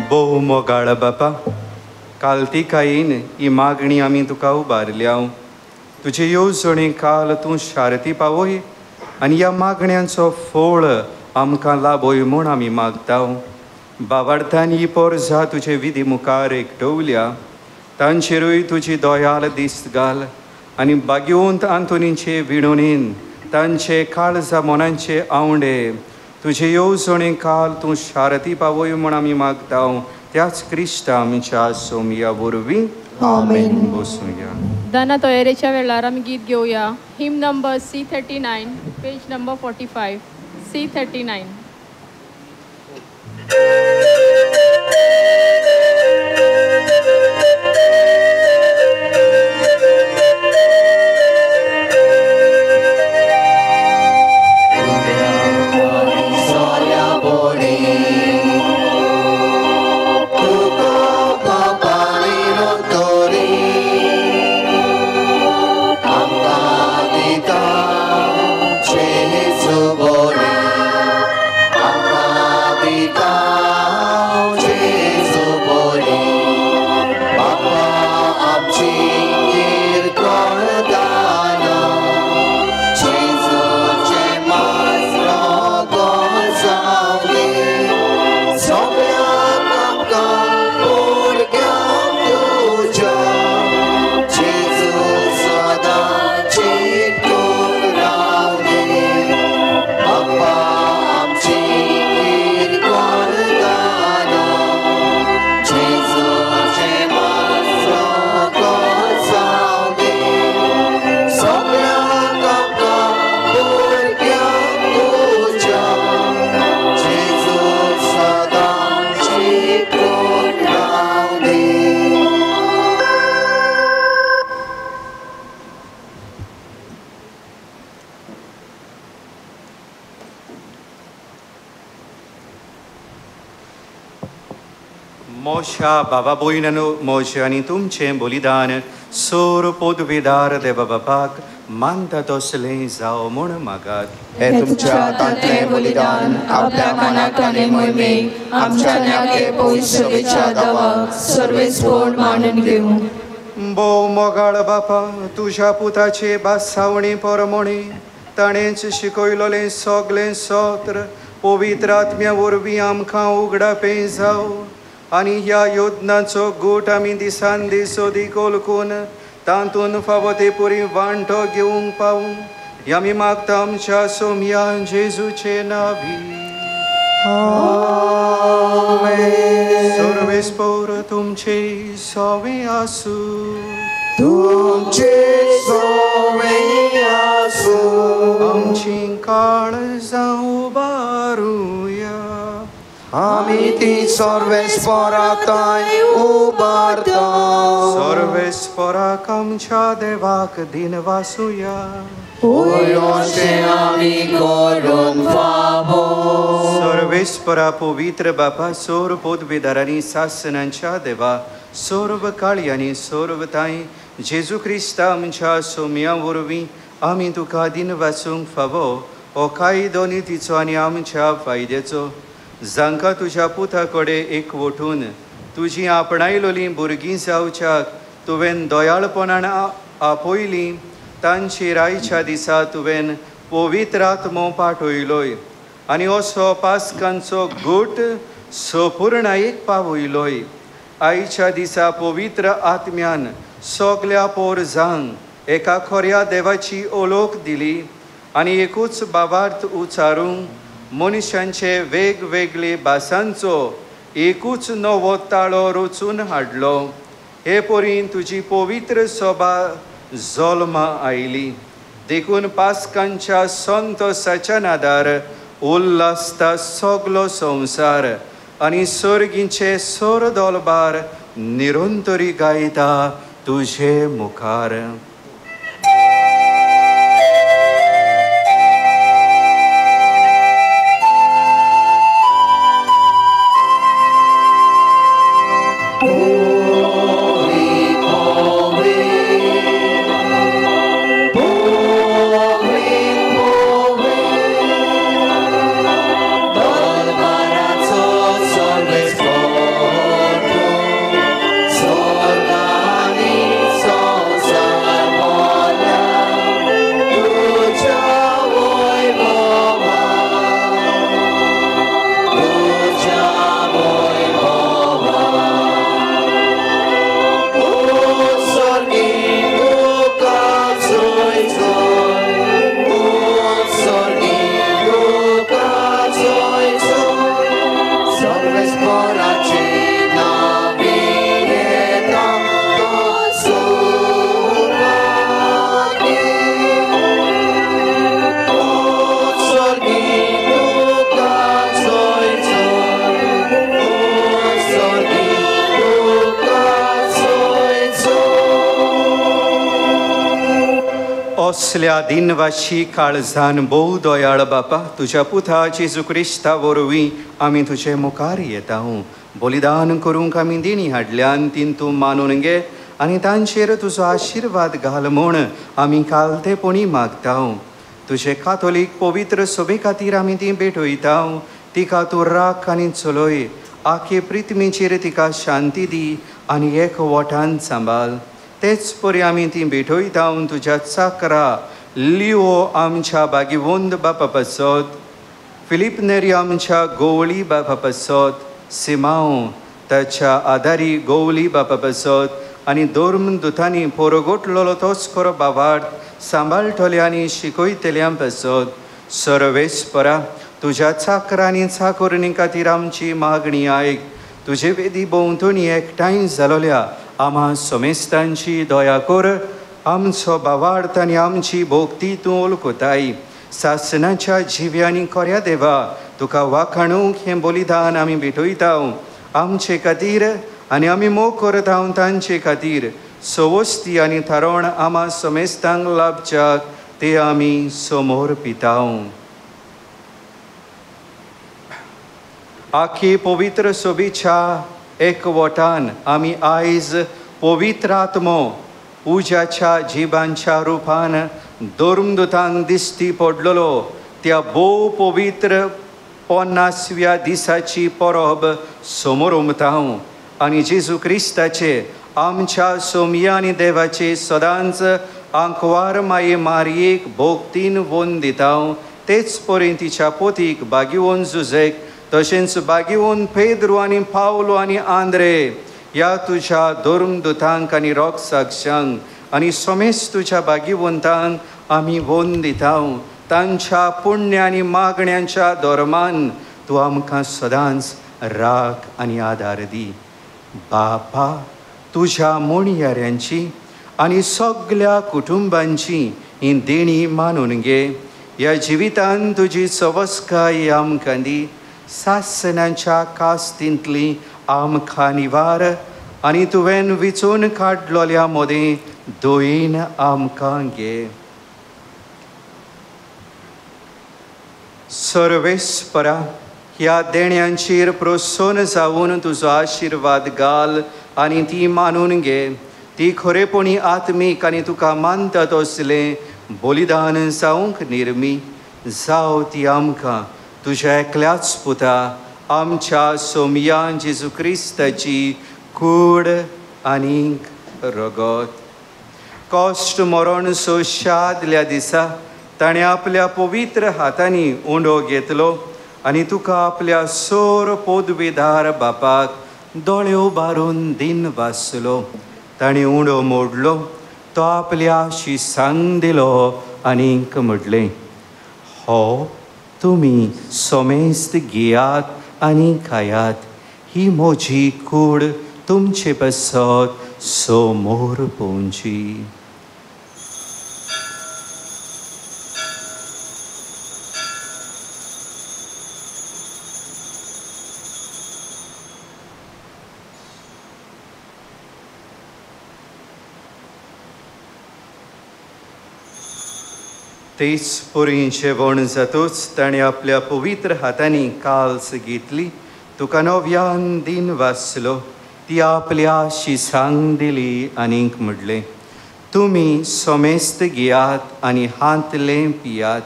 भोव मोगाळ बापा, कालतिकायेन ही मागणी आमी तुका उबारल्या. तुजे येवजणे काल तूं शारती पावय आनी ह्या मागण्यांचो फळ आमकां लाभोय म्हूण आमी मागता. बावार्थान ही पोरजां तुजे विधी मुखार एकटवल्या, तांचेरूय तुजी दोयाल दिस्त घाल आनी भाग्योंत आंतोनीचे विणोणेन तांचे काळजा मोनांचे आवंडे तुजे येवजणे काल तूं शारती पावय म्हूण आमी मागता. त्याच क्रिस्ता आमच्या सोमया वरवीं आमेन. बसूया. दाना तयारेच्या वेळार आमी गीत घेवया. Hymn number C39, page number 45. C39. Jesus. मोशा बाबा भयणानो मोशे आनी तुमचें बलिदान सोर पदवेदार देवा बापाक मानता तसलें जावं म्हूण मागात. हे तुमच्या हातांतलें बलिदान आपल्या मनात आनी मोहिमेक आमच्या न्याके पवित्र सभेच्या दावाक सर्वेस्पोट मानून घेवं. भोव मोगाळ बापा, तुज्या पुताचे बासावणी परमणे ताणेंच शिकयलोलें सगलें सत्र पवित्र आत्म्या वरवीं आमकां उगडापें जावं आनी ह्या योजनाचो गोट आमी दिसान दीस अदीक ओळखून तातूंत फावो ते पुरी वांटो घेवंक पावूं हें आमी मागता आमच्या सोम्या जेजूचे नांवी. सर्वेस्पोर तुमचे सवे आसूं. तुमचे सवे आसूं. आमची काळजां उबारुया. आमी ती सर्वेस्पराताय उबारता. सर्वेस्पराक आमच्या देवाक दिन वासुया. अशें आमी करूंक फावो. सर्वेस्परा पवित्र बापा सोर पदवेदारांनी सासनांच्या देवा सर्व काळी आनी सर्वताय जेजू क्रिस्ता आमच्या सोम्या वरवीं आमी तुका दिन वाचूंक फावो हो कायदो नितीचो आनी आमच्या फायद्याचो जांकां तुज्या पुता कडेन एकवटून तुजी आपणायलोलीं भुरगीं जावच्याक तुवें दयाळपणान आपयलीं तांचेर आयच्या दिसा तुवें पवित्र आत्मो पाठयलोय आनी असो पास्कांचो गोट संपूर्णायेक पावयलोय. आयच्या दिसा पवित्र आत्म्यान सगल्या पोरजांक एका खऱ्या देवाची ओळख दिली आनी एकूच बाबार्थ उच्चारूंक मनशांचे वेगवेगळे भासांचो एकूच नवो ताळो रचून हाडलो. हे परीन तुजी पवित्र सभा जल्मा आयली देखून पास्कांच्या संतोसाच्या नादार उल्हासता सगलो संवसार आनी सर्गीचे सोर दोलबार निरंतरी गायता तुझे मुखार. असल्या दिनवाशी काळजान भोव दयाळ बापा तुज्या पुता जेजू क्रिस्ता वरवीं आमी तुजे मुखार येता. बलिदान करूंक आमी देणी हाडल्यान तीन तूं मानून घे आनी तांचेर तुजो आशिर्वाद घाल म्हूण आमी कालतेपणी मागता. तुजे कातोलीक पवित्र सभे खातीर आमी ती भेटयता. तिका तूं राख आनी चलय. आखे पृथ्वीचेर तिका शांती दी आनी एकवटान सांबाळ. तेच परी आमी ती भेटयता तुज्या चाकरा लिओ आमच्या बागीवंद बापा पासत, फिलिप नेरी आमच्या गोवळी बापा पासत, सिमांव ताच्या आदारी गोवली बापा पासत आनी धर्म दुतांनी पोरगोटलेलो तोच खरो बाबार्थ सांबाळटले आनी शिकयतल्यां पासत. सर्वेस्परा तुज्या चाकरांनी चाकोरणी खातीर आमची मागणी आयक. तुजे वेदी भोंवतणी एकठांय जालोल्या आम्हा समेस्तांची दया कर. आमचो बाबार्थ आनी आमची भोक्ती तूं ओळखताय. सासनाच्या जिव्यांनी खऱ्या देवा तुका वाखाणूंक हें बलिदान आमी भेटयता आमचे खातीर आनी आमी मोग करता तांचे खातीर. सवस्ती आनी थारोण आम्हा समेस्तांक लाभच्याक ते आमी समोर पिता. आखी पवित्र सोबीच्या एकवटान आमी आयज पवित्र आत्मो उज्याच्या जिबांच्या रुपान दोरमदुतांक दिश्टी पडलेलो त्या भोव पवित्र 50व्या दिसाची परब समोर उमतां आनी जेजू क्रिस्ताचे आमच्या सोमया आनी देवाचे सदांच आंकवार माये मारयेक भोगतीन वोन दितां तेच परेन तिच्या पोतीक बागिवोन जुजेक तशेंच बागिवोन पेद्रू आनी पावलो आनी आंद्रे ह्या तुज्या दोरमदुतांक आनी रोग साक्षांक आनी सोमेस तुज्या बागिवंतांक आमी वोन दितां तांच्या पुण्य आनी मागण्यांच्या धर्मान तूं आमकां सदांच राख आनी आदार दी. बापा, तुज्या मोणयाऱ्यांची आनी सगळ्या कुटुंबांची ही देणी मानून घे. ह्या जिवितांत तुजी सवस्काय आमकां दी. सासणांच्या कास्तींतली आमकां निवार आनी तुवें विचून काडलोल्या मोदें दोयीन आमकां घे. सर्वेस्परा, ह्या देण्यांचेर प्रोत्सोन जावन तुजो आशिर्वाद घाल आनी ती मानून घे. ती खरेपणी आत्मीक आनी तुका मानतात असले बलिदान जावंक निर्मी जाव ती आमकां तुज्या एकल्याच पुता आमच्या सोमया जेजू क्रिस्ताची कूड आनीक रगत. कश्ट मरण सोशादल्या दिसा ताणें आपल्या पवित्र हातांनी उंडो घेतलो आनी तुका आपल्या सोर पोदवेदार बापाक दोळे उबारून दिन वाचलो. ताणें उंडो मोडलो, तो आपल्या शिसांक दिलो आनीक म्हणलें, हो तुमी सोमेस्त घेयात आनी खायात. ही म्हजी कूड तुमचे पसत समोर पोवची. तेच परी जेवण जातूच ताणें आपल्या पवित्र हातांनी काल्स घेतली, तुका नव्यान दिन वाचलो. ती आपल्या शिसांक दिली आनीक म्हणलें, तुमी सोमेस्त घेयात आनी हांतलें पियात.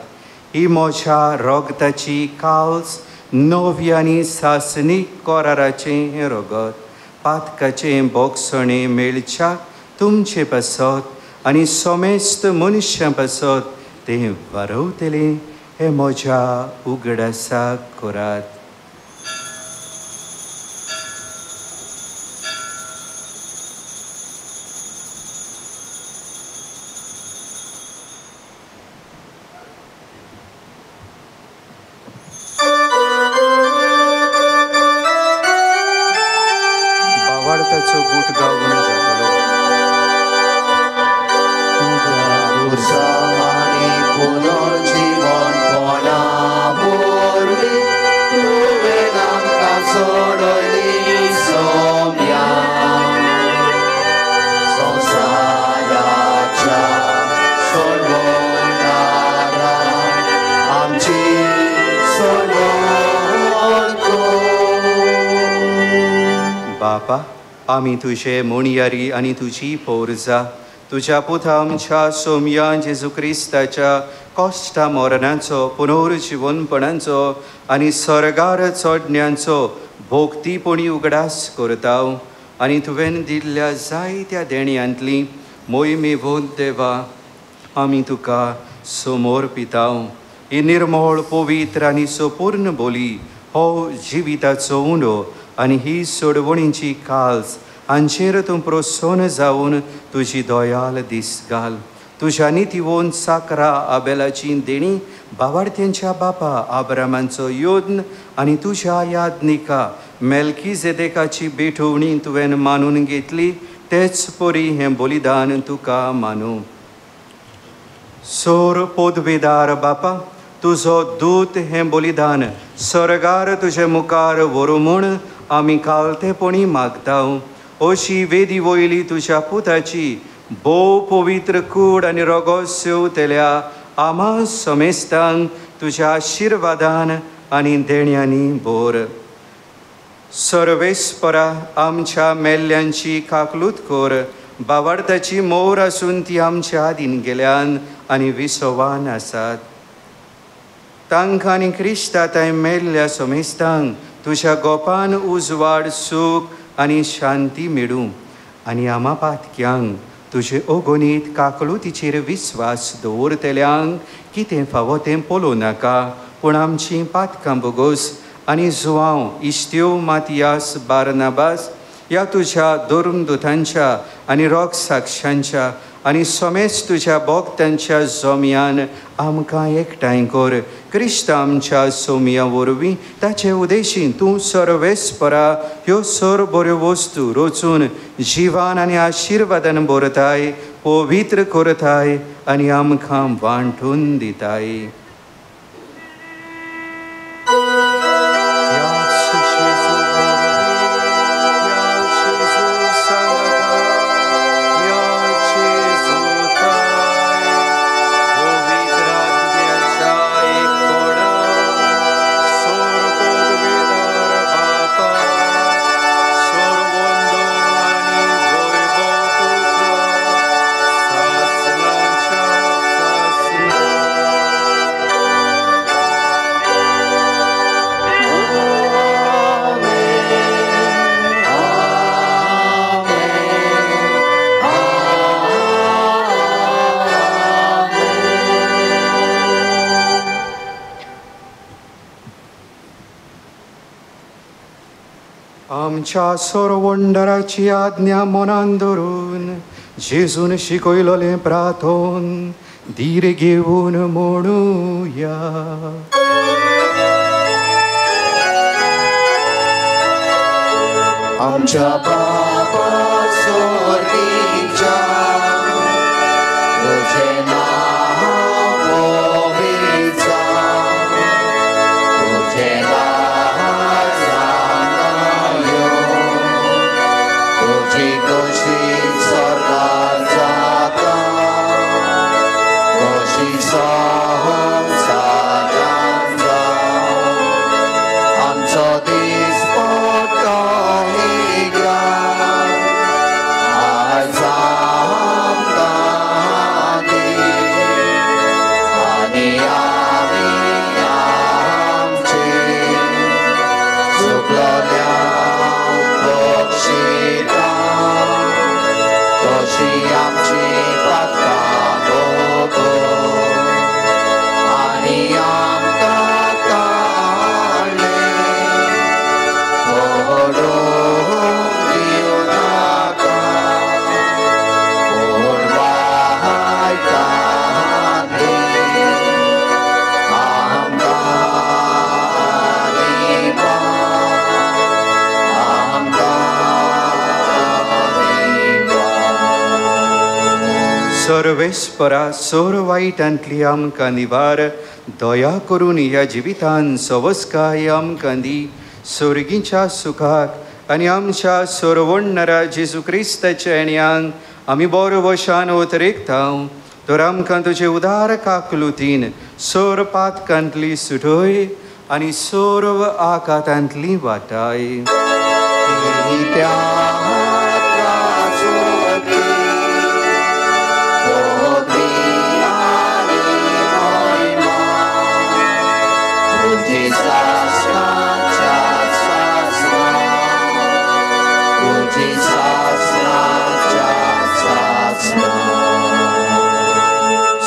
ही म्हज्या रोगताची काल्स नव्या आनी सासनीक कोराराचें रगत. पातकाचें बोगसणें मेळच्या तुमचे पासत आनी सोमेस्त मनशां पासत तें वारवतलें. हे म्हज्या उगडासाक करात. बावार्थाचो बूट गावून जातलो. बापा, आमी तुजे मोणयारी आनी तुजी पोरजा तुज्या पुता आमच्या सोमया जेजू क्रिस्ताच्या कश्टा मरणाचो पुनर्जीवनपणाचो आनी सर्गार चडण्याचो भोगतीपणी उगडास करता. आनी तुवें दिल्ल्या जायत्या देण्यांतली मोहिमेवोन देवा आमी तुका समोर पिता. ही निर्मळ पवित्र आनी संपूर्ण बोली हो जिविताचो उंडो आनी ही सोडवणीची काल्स हांचेर तूं प्रोत्सोन जावन तुजी दोयाल दीस घाल. तुज्या नितीवोन साकरा आबेलाची देणी बावार्थ्यांच्या बापा आब्रामांचो योद्न आनी तुज्या यादनिका मेल्कीजेदेकाची बेठवणी तुवें मानून घेतली तेच परी हें बलिदान तुका मानू. सोर पोदवेदार बापा, तुजो दूत हें बलिदान सर्गार तुजे मुखार व्हरू म्हूण आमी कालतेपणी मागता. अशी वेदी वयली तुज्या पुताची भोव पवित्र कूड आनी रगत सेवतल्या आमा समेस्तांक तुज्या आशिर्वादान आनी देण्यांनी भोर. सर्वेस्परा आमच्या मेल्ल्यांची काकलूत कोर, बावार्थाची मोर आसून ती आमच्या आदीन गेल्यान आनी विसवान आसात. तांकां आनी क्रिस्ताताय मेल्ल्या सोमेस्तांक तुज्या गोपान उजवाड, सूख आनी शांती मेळूं. आनी आमा पातक्यांक तुजे ओगोनीत काकलुतीचेर विस्वास दवरतल्यांक कितें फावो तें पळोवं नाका, पूण आमचीं पातकां बोगोस आनी जुवांव इश्त्यो मातियास बारनाबास ह्या तुज्या दोरुमदूतांच्या आनी रोग साक्षांच्या आनी सोमेच तुज्या भोगतांच्या जोम्यान आमकां एकठांय कर. क्रिस्त आमच्या सोमया वरवीं ताचे उदेशीं तूं सर्वेस्परा ह्यो सर बऱ्यो वस्तू रचून जिवान आनी आशिर्वादान भरताय, पवित्र करताय आनी आमकां वांटून दिताय. आमच्या सोरवंडराची आज्ञा मनान धरून जेजून शिकयलोलें प्रार्थोन धीर घेवन म्हणुया. आमच्या बाबा स्वर्गीच्या, तुझें नांव पवित्र जावं, तुझें राज येवं, तुजी कशी स्वर्गांत जाता तशी संवसारांत जावं. आमचो दीस पडटो निग्रान आयज आमकां दी, आनी आमी आमची चुकलोल्यांक बक्षिता तशी आमची पातकां भोगोव, आनी आमकां काडले पडूंक दिवं नाका, पूण वायटांतल्यान आमकां दिवं, सर्वेस्परा सोर वायटांतली आमकां निवार, दया करून ह्या जिवितान सवस्काय आमकां दी. स्वर्गीच्या सुखाक आनी आमच्या सोरवंडरा जेजू क्रिस्ताच्या येण्याक आमी बरो वशान वतरेकतांव. तर आमकां तुजे उदार काकलुतीन सोर पातकांतली सुटय आनी सोर्व आकातांतली वाटाय.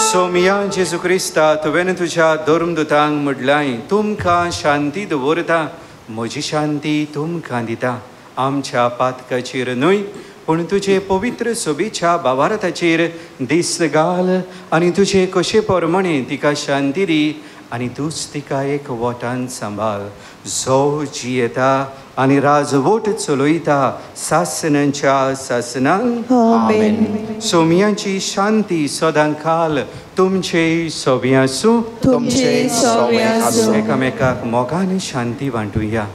सोमया जेजू क्रिस्ता, तुवें तुज्या दोरमदूतांक म्हणलाय, तुमकां शांती दवरता, म्हजी शांती तुमकां दिता. आमच्या पातकाचेर न्हय पूण तुजे पवित्र सोबीच्या भावार्थाचेर दीस घाल आनी तुजे कशे प्रमाणे तिका शांती दी आनी तूंच तिका एक वटान सांबाळ. जो जियेता आनी राजवट चलयता सासनांच्या सासनांक. आमेन. सोमयाची शांती सदांकाल तुमचे सोबी आसूं. तुमचे सोबी आसूं. एकामेकाक मोगान शांती वांटुया.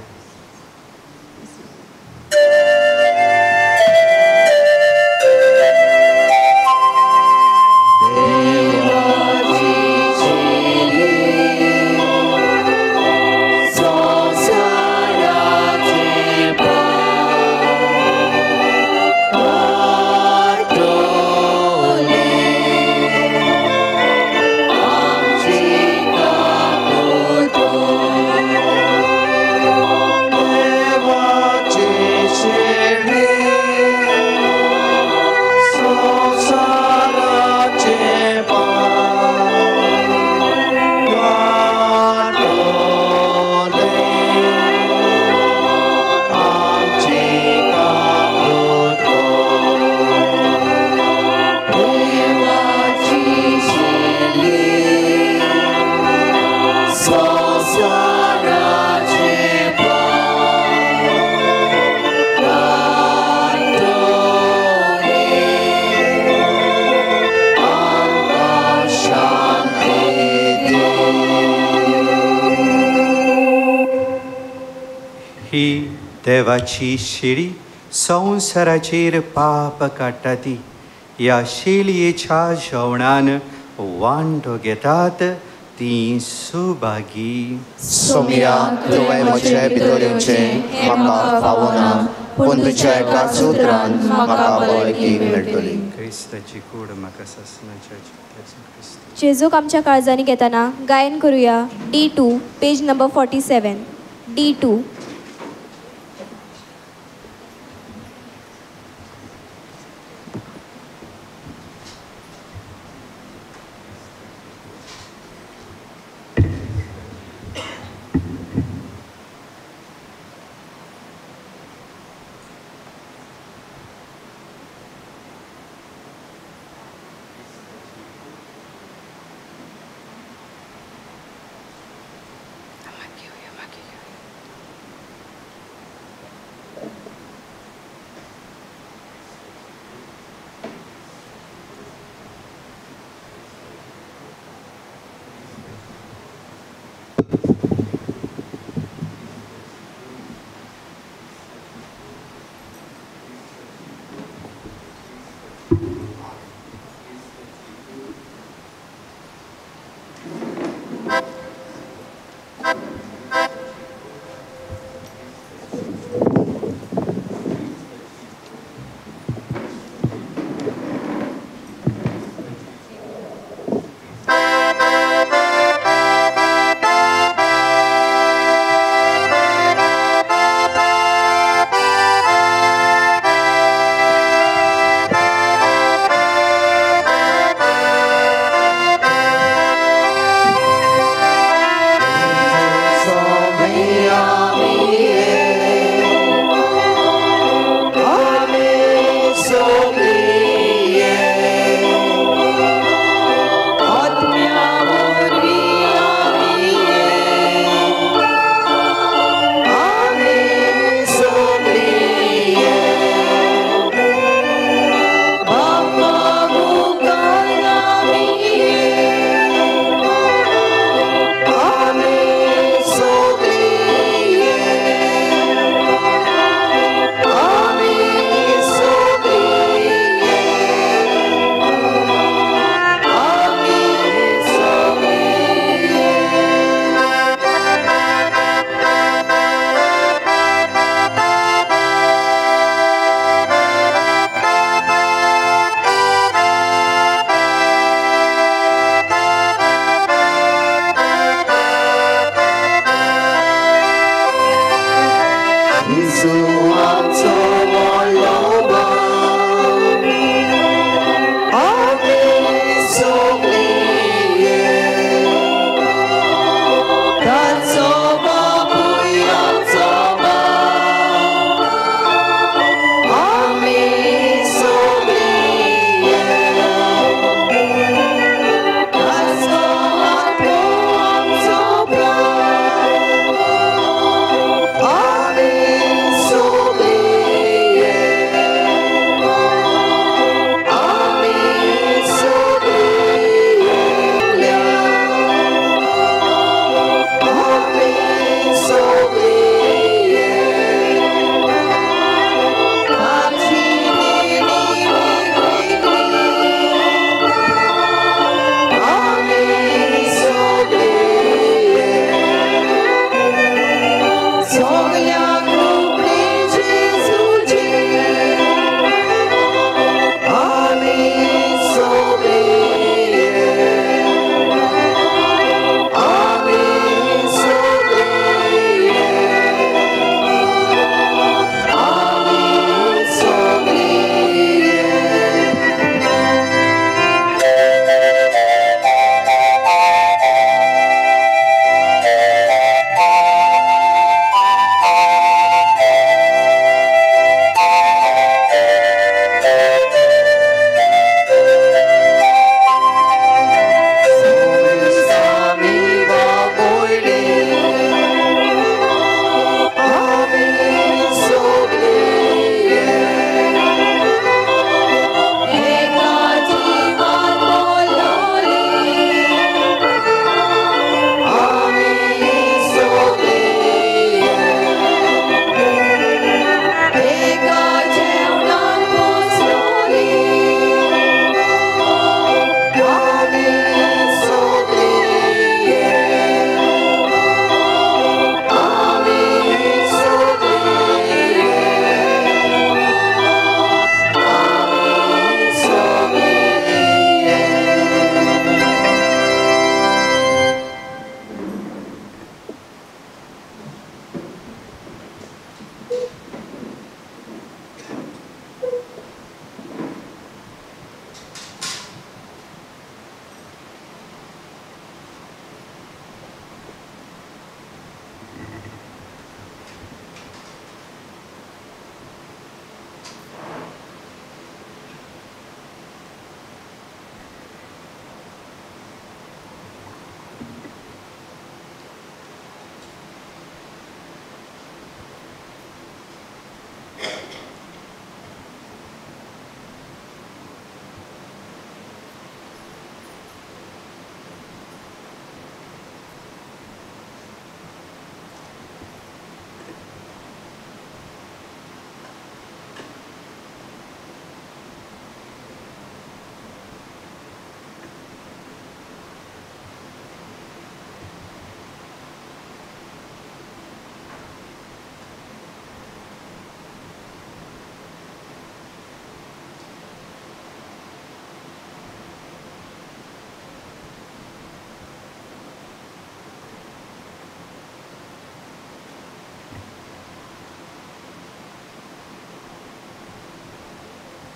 संसाराचे ही देवाची शेळी संसाराचेर पाप काडटा ती. ह्या शेळयेच्या जेवणान वांटो घेतात ती सुभागी. सोम्या तुवें म्हजे भितर येवचें म्हाका फावना, पूण तुज्या एका सुत्रान म्हाका बळगी मेळटली. क्रिस्ताची कूड म्हाका ससनाच्या चित्ताचो क्रिस्त. जेजूक आमच्या काळजांनी घेताना गायन करूया D2 पेज नंबर 47. D2.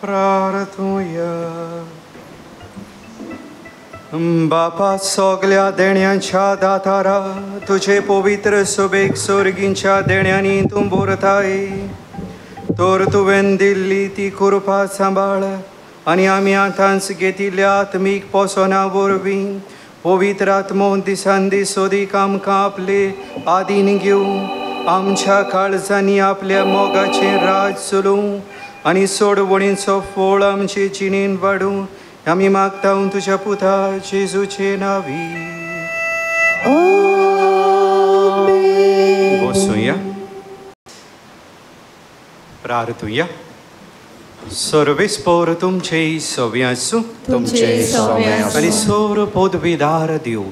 प्रार्थूया. बापा सगळ्या देण्यांच्या दातारा तुझे पवित्र सोबेक सोर्गींच्या देण्यांनी तूं भरताय. तर तुवें दिल्ली ती कृपा सांबाळ आनी आमी आतांच घेतिल्ल्या आत्मीक पोसोना वरवीं पवित्र आत्मो दिसान दीस सोदीक आमकां आपले आदीन घेवं, आमच्या काळजांनी आपल्या मोगाचें राज चलोवं आनी सोडवणीचो फळ आमचे जिणेन वाडूं आमी मागता तुज्या पुता जेजूचे नांवी. बसूया, प्रार्थूया. सर्वेस्पर तुमचे सव्य आसूं, तुमचे सव्य आसूं. आनी सोर पदवीदार दिव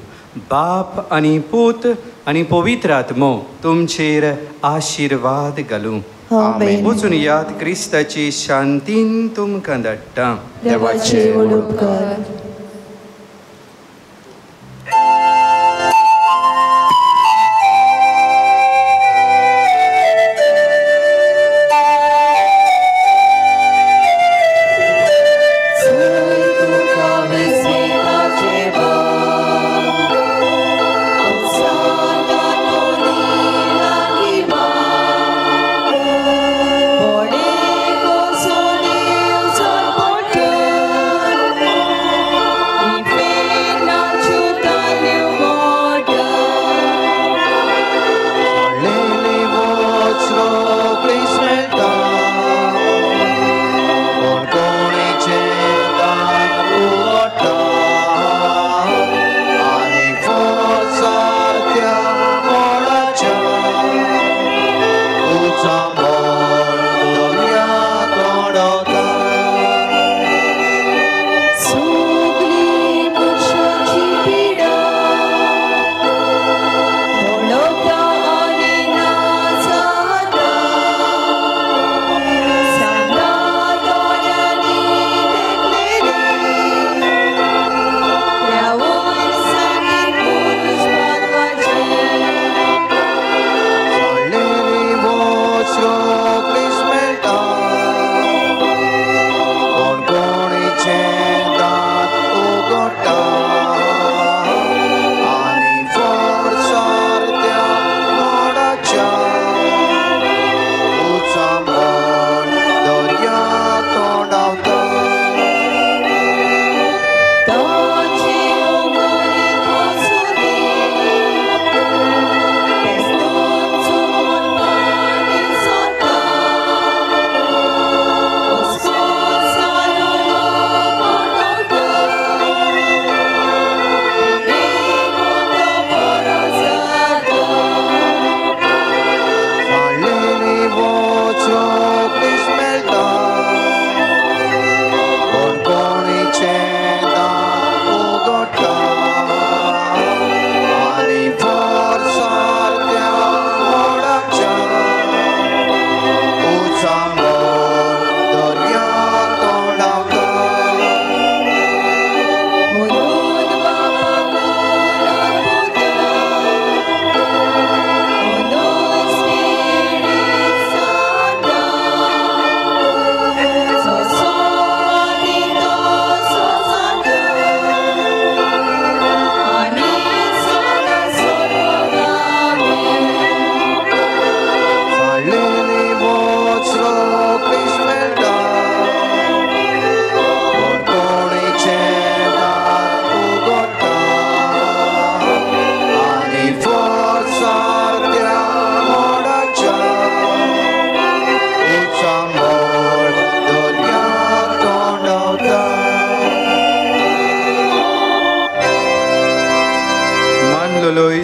बाप आनी पूत आनी पवित्र आत्मो तुमचेर आशिर्वाद घालूं. आमेन. वचून याद क्रिस्ताची शांतीन तुमकां धाडटा. देवाचे उपकार.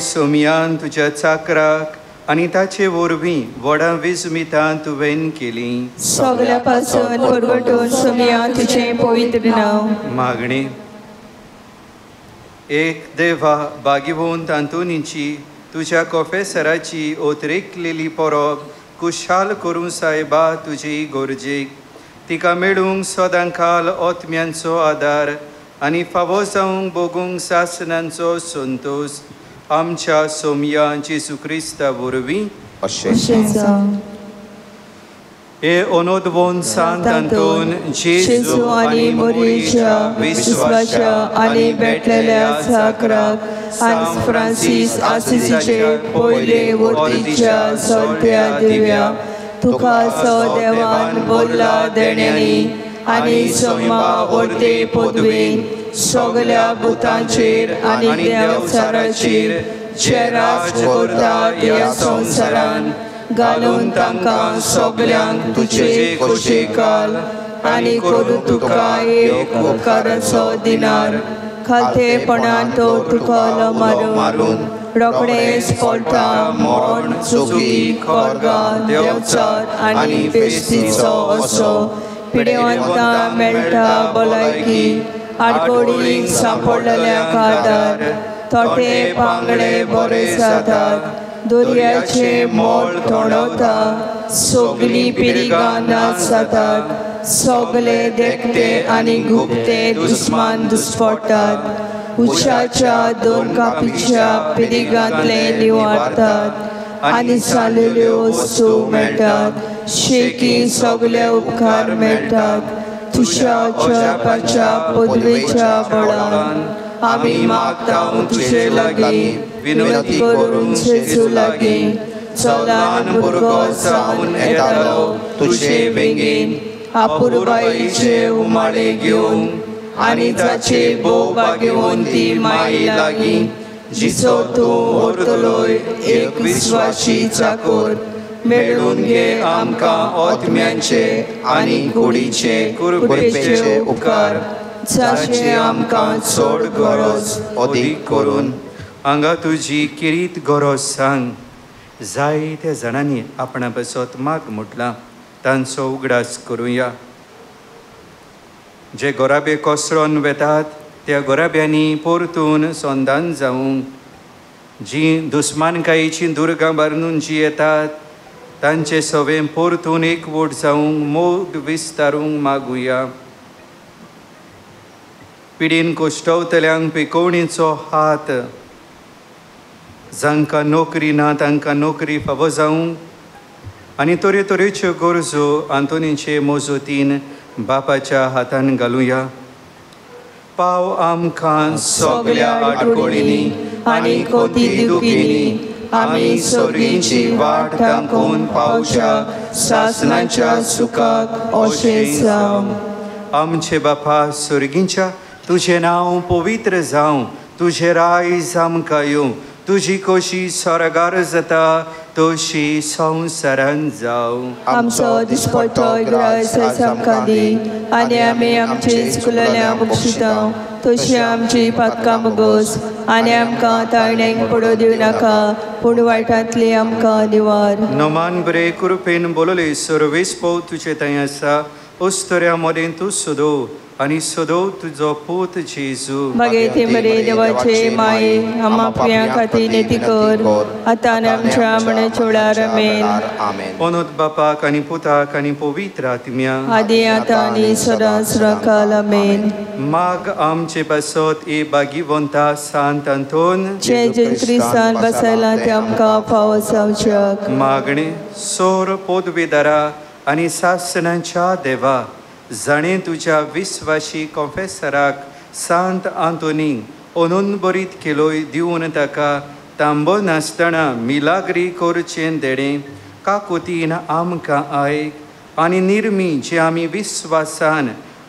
सोमियान तुज्या चाकराक आनी ताचे वरवीं व्हडा विस्मितान तुवें केली. सगळ्या पासून परगटून सोमिया तुझे पवित्र नाव. मागणी. एक देवा बागीवून तांतुनीची तुज्या कोफेसराची ओतरेकलेली परब कुशाल करूं सायबा तुजी गोरजेक. तिका मेळूंक सदांकाल ओतम्यांचो आदार आनी फावो जावंक बोगूंक सासनांचो संतोष आमच्या सोमया जेजू क्रिस्ता वरवीं अशें E onodvon Santanton, Jesu आणि मोरीच्या विश्वाच्या आणि भेटलेल्या साखराक सांत फ्रांसीस आसिसीचे पयले वर्तीच्या सोडत्या दिव्या तुका देवान बोल्ला देण्यानी आनी सोमा वर्ते पदवेन सगळ्या भुतांचेर आनी देवचाराचेर जे राज करता ह्या संवसारान घालून तांकां सगळ्यांक तुजे खोशेकाल आनी करून तुका एक उपकाराचो दिनार खालतेपणान तो तुका मारून रोखडेच पडटा मोड चुकी खोरगां देवचार आनी फेस्तीचो असो पिडेवंतां मेळटा भलायकी आडकोडींक सांपडलेल्या कादार तोटे पांगडे बरे जातात दर्याचे मोल तोडवता सगळीं पिरिगां नाच जातात सगळे देखते आनी गुप्ते दुस्मान दुस्पडटात उशाच्या दोन कापीच्या पिरिगांतले निवारतात आनी चाललेल्यो वस्तू मेळटात शेकी सगळे उपकार मेळटात तुज्या जपाच्या पदवेच्या बळान आमी मागता तुजे लागीं विनंती करून जेजू लागीं चलान भुरगो जावन येतालो तुजे बेगीन आपुरबाईचे उमाळे घेवंक आनी ताचे भोव भाग्यवंती माये लागीं जिचो तूं व्हरतलोय एक विश्वासी चाकर मेळून घे आमकां ओतम्यांचे आनी कुडीचे कृपेचे उपकार जाचे आमकां चड गरज अदीक करून हांगा तुजी किरीत गरज सांग जायत्या जाणांनी आपणा बसत माग म्हटलां तांचो उगडास करुया जे गोराबे कोसळोन वेतात त्या गोराब्यांनी परतून सोंदान जावंक जी दुस्मानकायेची दुर्गां बांदून जी येतात तांचे सवे परतून एकवट जावंक मोग विस्तारूंक मागुया पिडीन कोश्टवतल्यांक पिकोवणीचो हात जांकां नोकरी ना तांकां नोकरी फावो जावंक आनी तरेच्यो गरजो आंतोनीचे मोजतीन बापाच्या हातान घालुया पाव आमकां सगळ्या आडकोळींनी आनी कोती दुखींनी आमी सोर्गींची वाट दाखोवन पावच्या सासणाच्या सुखाक अशें जावं आमचे बापा सुर्गींच्या तुझे नांव पवित्र जावं तुझे रायज आमकां येवं तुजी खोशी स्वर्गार जाता तशी संवसारान जावं आमचो दिसपट्टो ग्रास आमकां दी आनी आमी आमचे चुकलेल्यांक बक्षिता तशी आमची पातकां मुगोस आनी आमकां ताळणेक पडो दिवं नाका पूण वायटांतली आमकां निवार नमान बरे कृपेन बोलले सर्वेस्पो तुजे थंय आसा उस्तऱ्या मदें तूं सोदो आनी सोदो तुजो पूत जेजू मागे ते बरे देवाचे माये आम्हा प्रिया खातीर नेती कर आतां आनी आमच्या मनाच्या वेळार आमेन ओनोत बापाक आनी पुताक आनी पवित्र आत्म्या आदी आतां आनी सदांच राखाल आमेन माग आमचे बसत ए बागीवंता सांत अंतोन जे क्रिस्तान बसयला ते आमकां फावो जावच्याक मागणे सोर पोदवेदारा आनी सासणांच्या देवा जाणें तुज्या विस्वाशी कॉन्फेसराक सांत आंतोनीक ओनून बरीत केलोय दिवन ताका तांबो नासतना मिलाग्री करचें देणें काकुतीन आमकां आयक आनी निर्मी जे आमी विस्वासान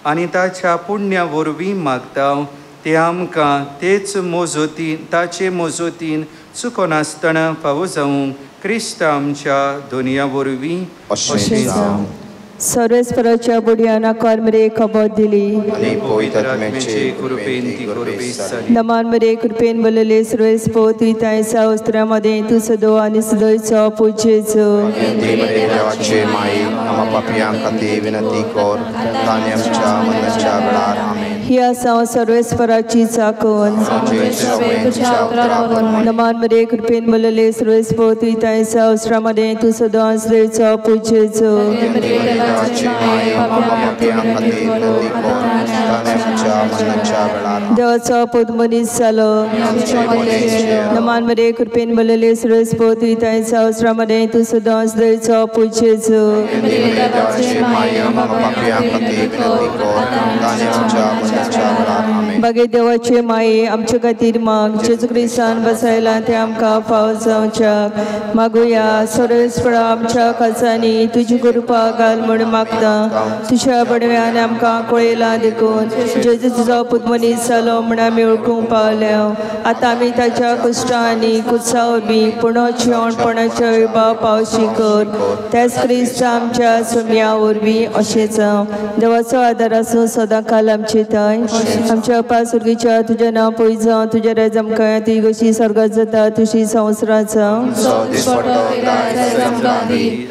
आनी ताच्या पुण्या वरवीं मागता ते आमकां तेच मोजतीन ताचे मोजतीन चुकोनासतना फावो जावंक क्रिस्त आमच्या दोनया वरवीं अशें जावं सर्वेस्पराच्या बुडयान आकार मेरे खबर दिली आनी पवित्र आत्म्याचे कृपेन ती करबीस जाली नमान मेरे कृपेन बोलले सर्वेस्पो तुई तायसा उस्त्रामध्ये तू सदो आनी सदोयचो पुजेचो देवाचे माये आम्हा पापयांक खातीर विनंती कर ताने आमच्या मरणाच्या वेळार आमेन ही आसा सर्वेस्पराची चाकून नमान मेरे कृपेन बोलले सर्वेस्पो तुई तायसा उस्त्रामध्ये तू सदो आनी सदोयचो पुजेचो देवाचे माये आम्हा पापयांक खातीर विनंती कर ताने आमच्या आमच्या मरणाच्या वेळार देवाचो पूत मनीस जालो नमांमध्ये कृपेन भरलेले सरस्वत वितायचा अवसरामध्ये तू सदांच दयचो पूजेचो देवाची माय आमकां पापयांक खातीर विनंती कर आनी आमच्या मरणाच्या वेळार आमेन बागे देवाचे माये आमच्या खातीर माग जेजू क्रिस्तान बसयला ते आमकां फावो जावच्याक मागुया सरस्वरा आमच्या काळजांनी तुजी कृपा घाल म्हूण मागता तुज्या बडव्यान आमकां कळयला देखून जेजू तुजो पूत मनीस जालो म्हूण आमी ओळखूंक पावल्या आतां आमी ताच्या कश्टां आनी कुत्सा वरवीं पुणोची ओणपणाच्या विभा पावशी कर त्याच क्रिस्त आमच्या सोम्या वरवीं अशें जावं देवाचो आदार आसूं सदां काल आमचे थंय आमच्या पासुर्गीच्या तुजें नांव पळय जावं तुजें राज आमकां ती कशी स्वर्गांत जाता तशी संवसारांत जावं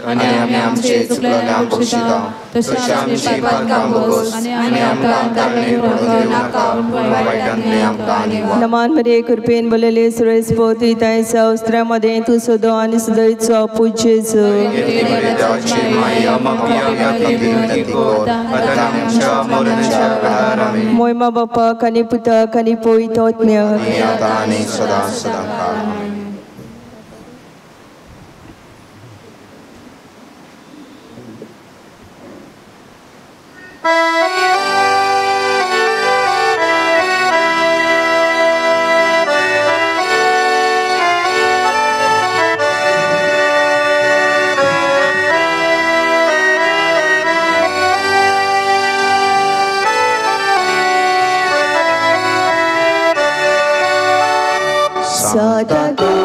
आनी आमी आमचे चुकलेल्यांक बक्षिता तशें आमची पातकां बोगोस आनी आमकां तारणे पडूं नाका पूण वायटांतले आमकां निवार नमान मध्ये कृपेन भरलेले सरस्वत वितायचा अवसरामध्ये तू सदो आनी सदैचो पूजेचो देवाची माय आमकां पापयांक खातीर विनंती कर आनी आमच्या मरणाच्या वेळार आमेन मोयमा बापाक आनी पुताक आनी पवित्र आत्म्याक आनी आतां आनी सदां सदां काळ आमेन सदा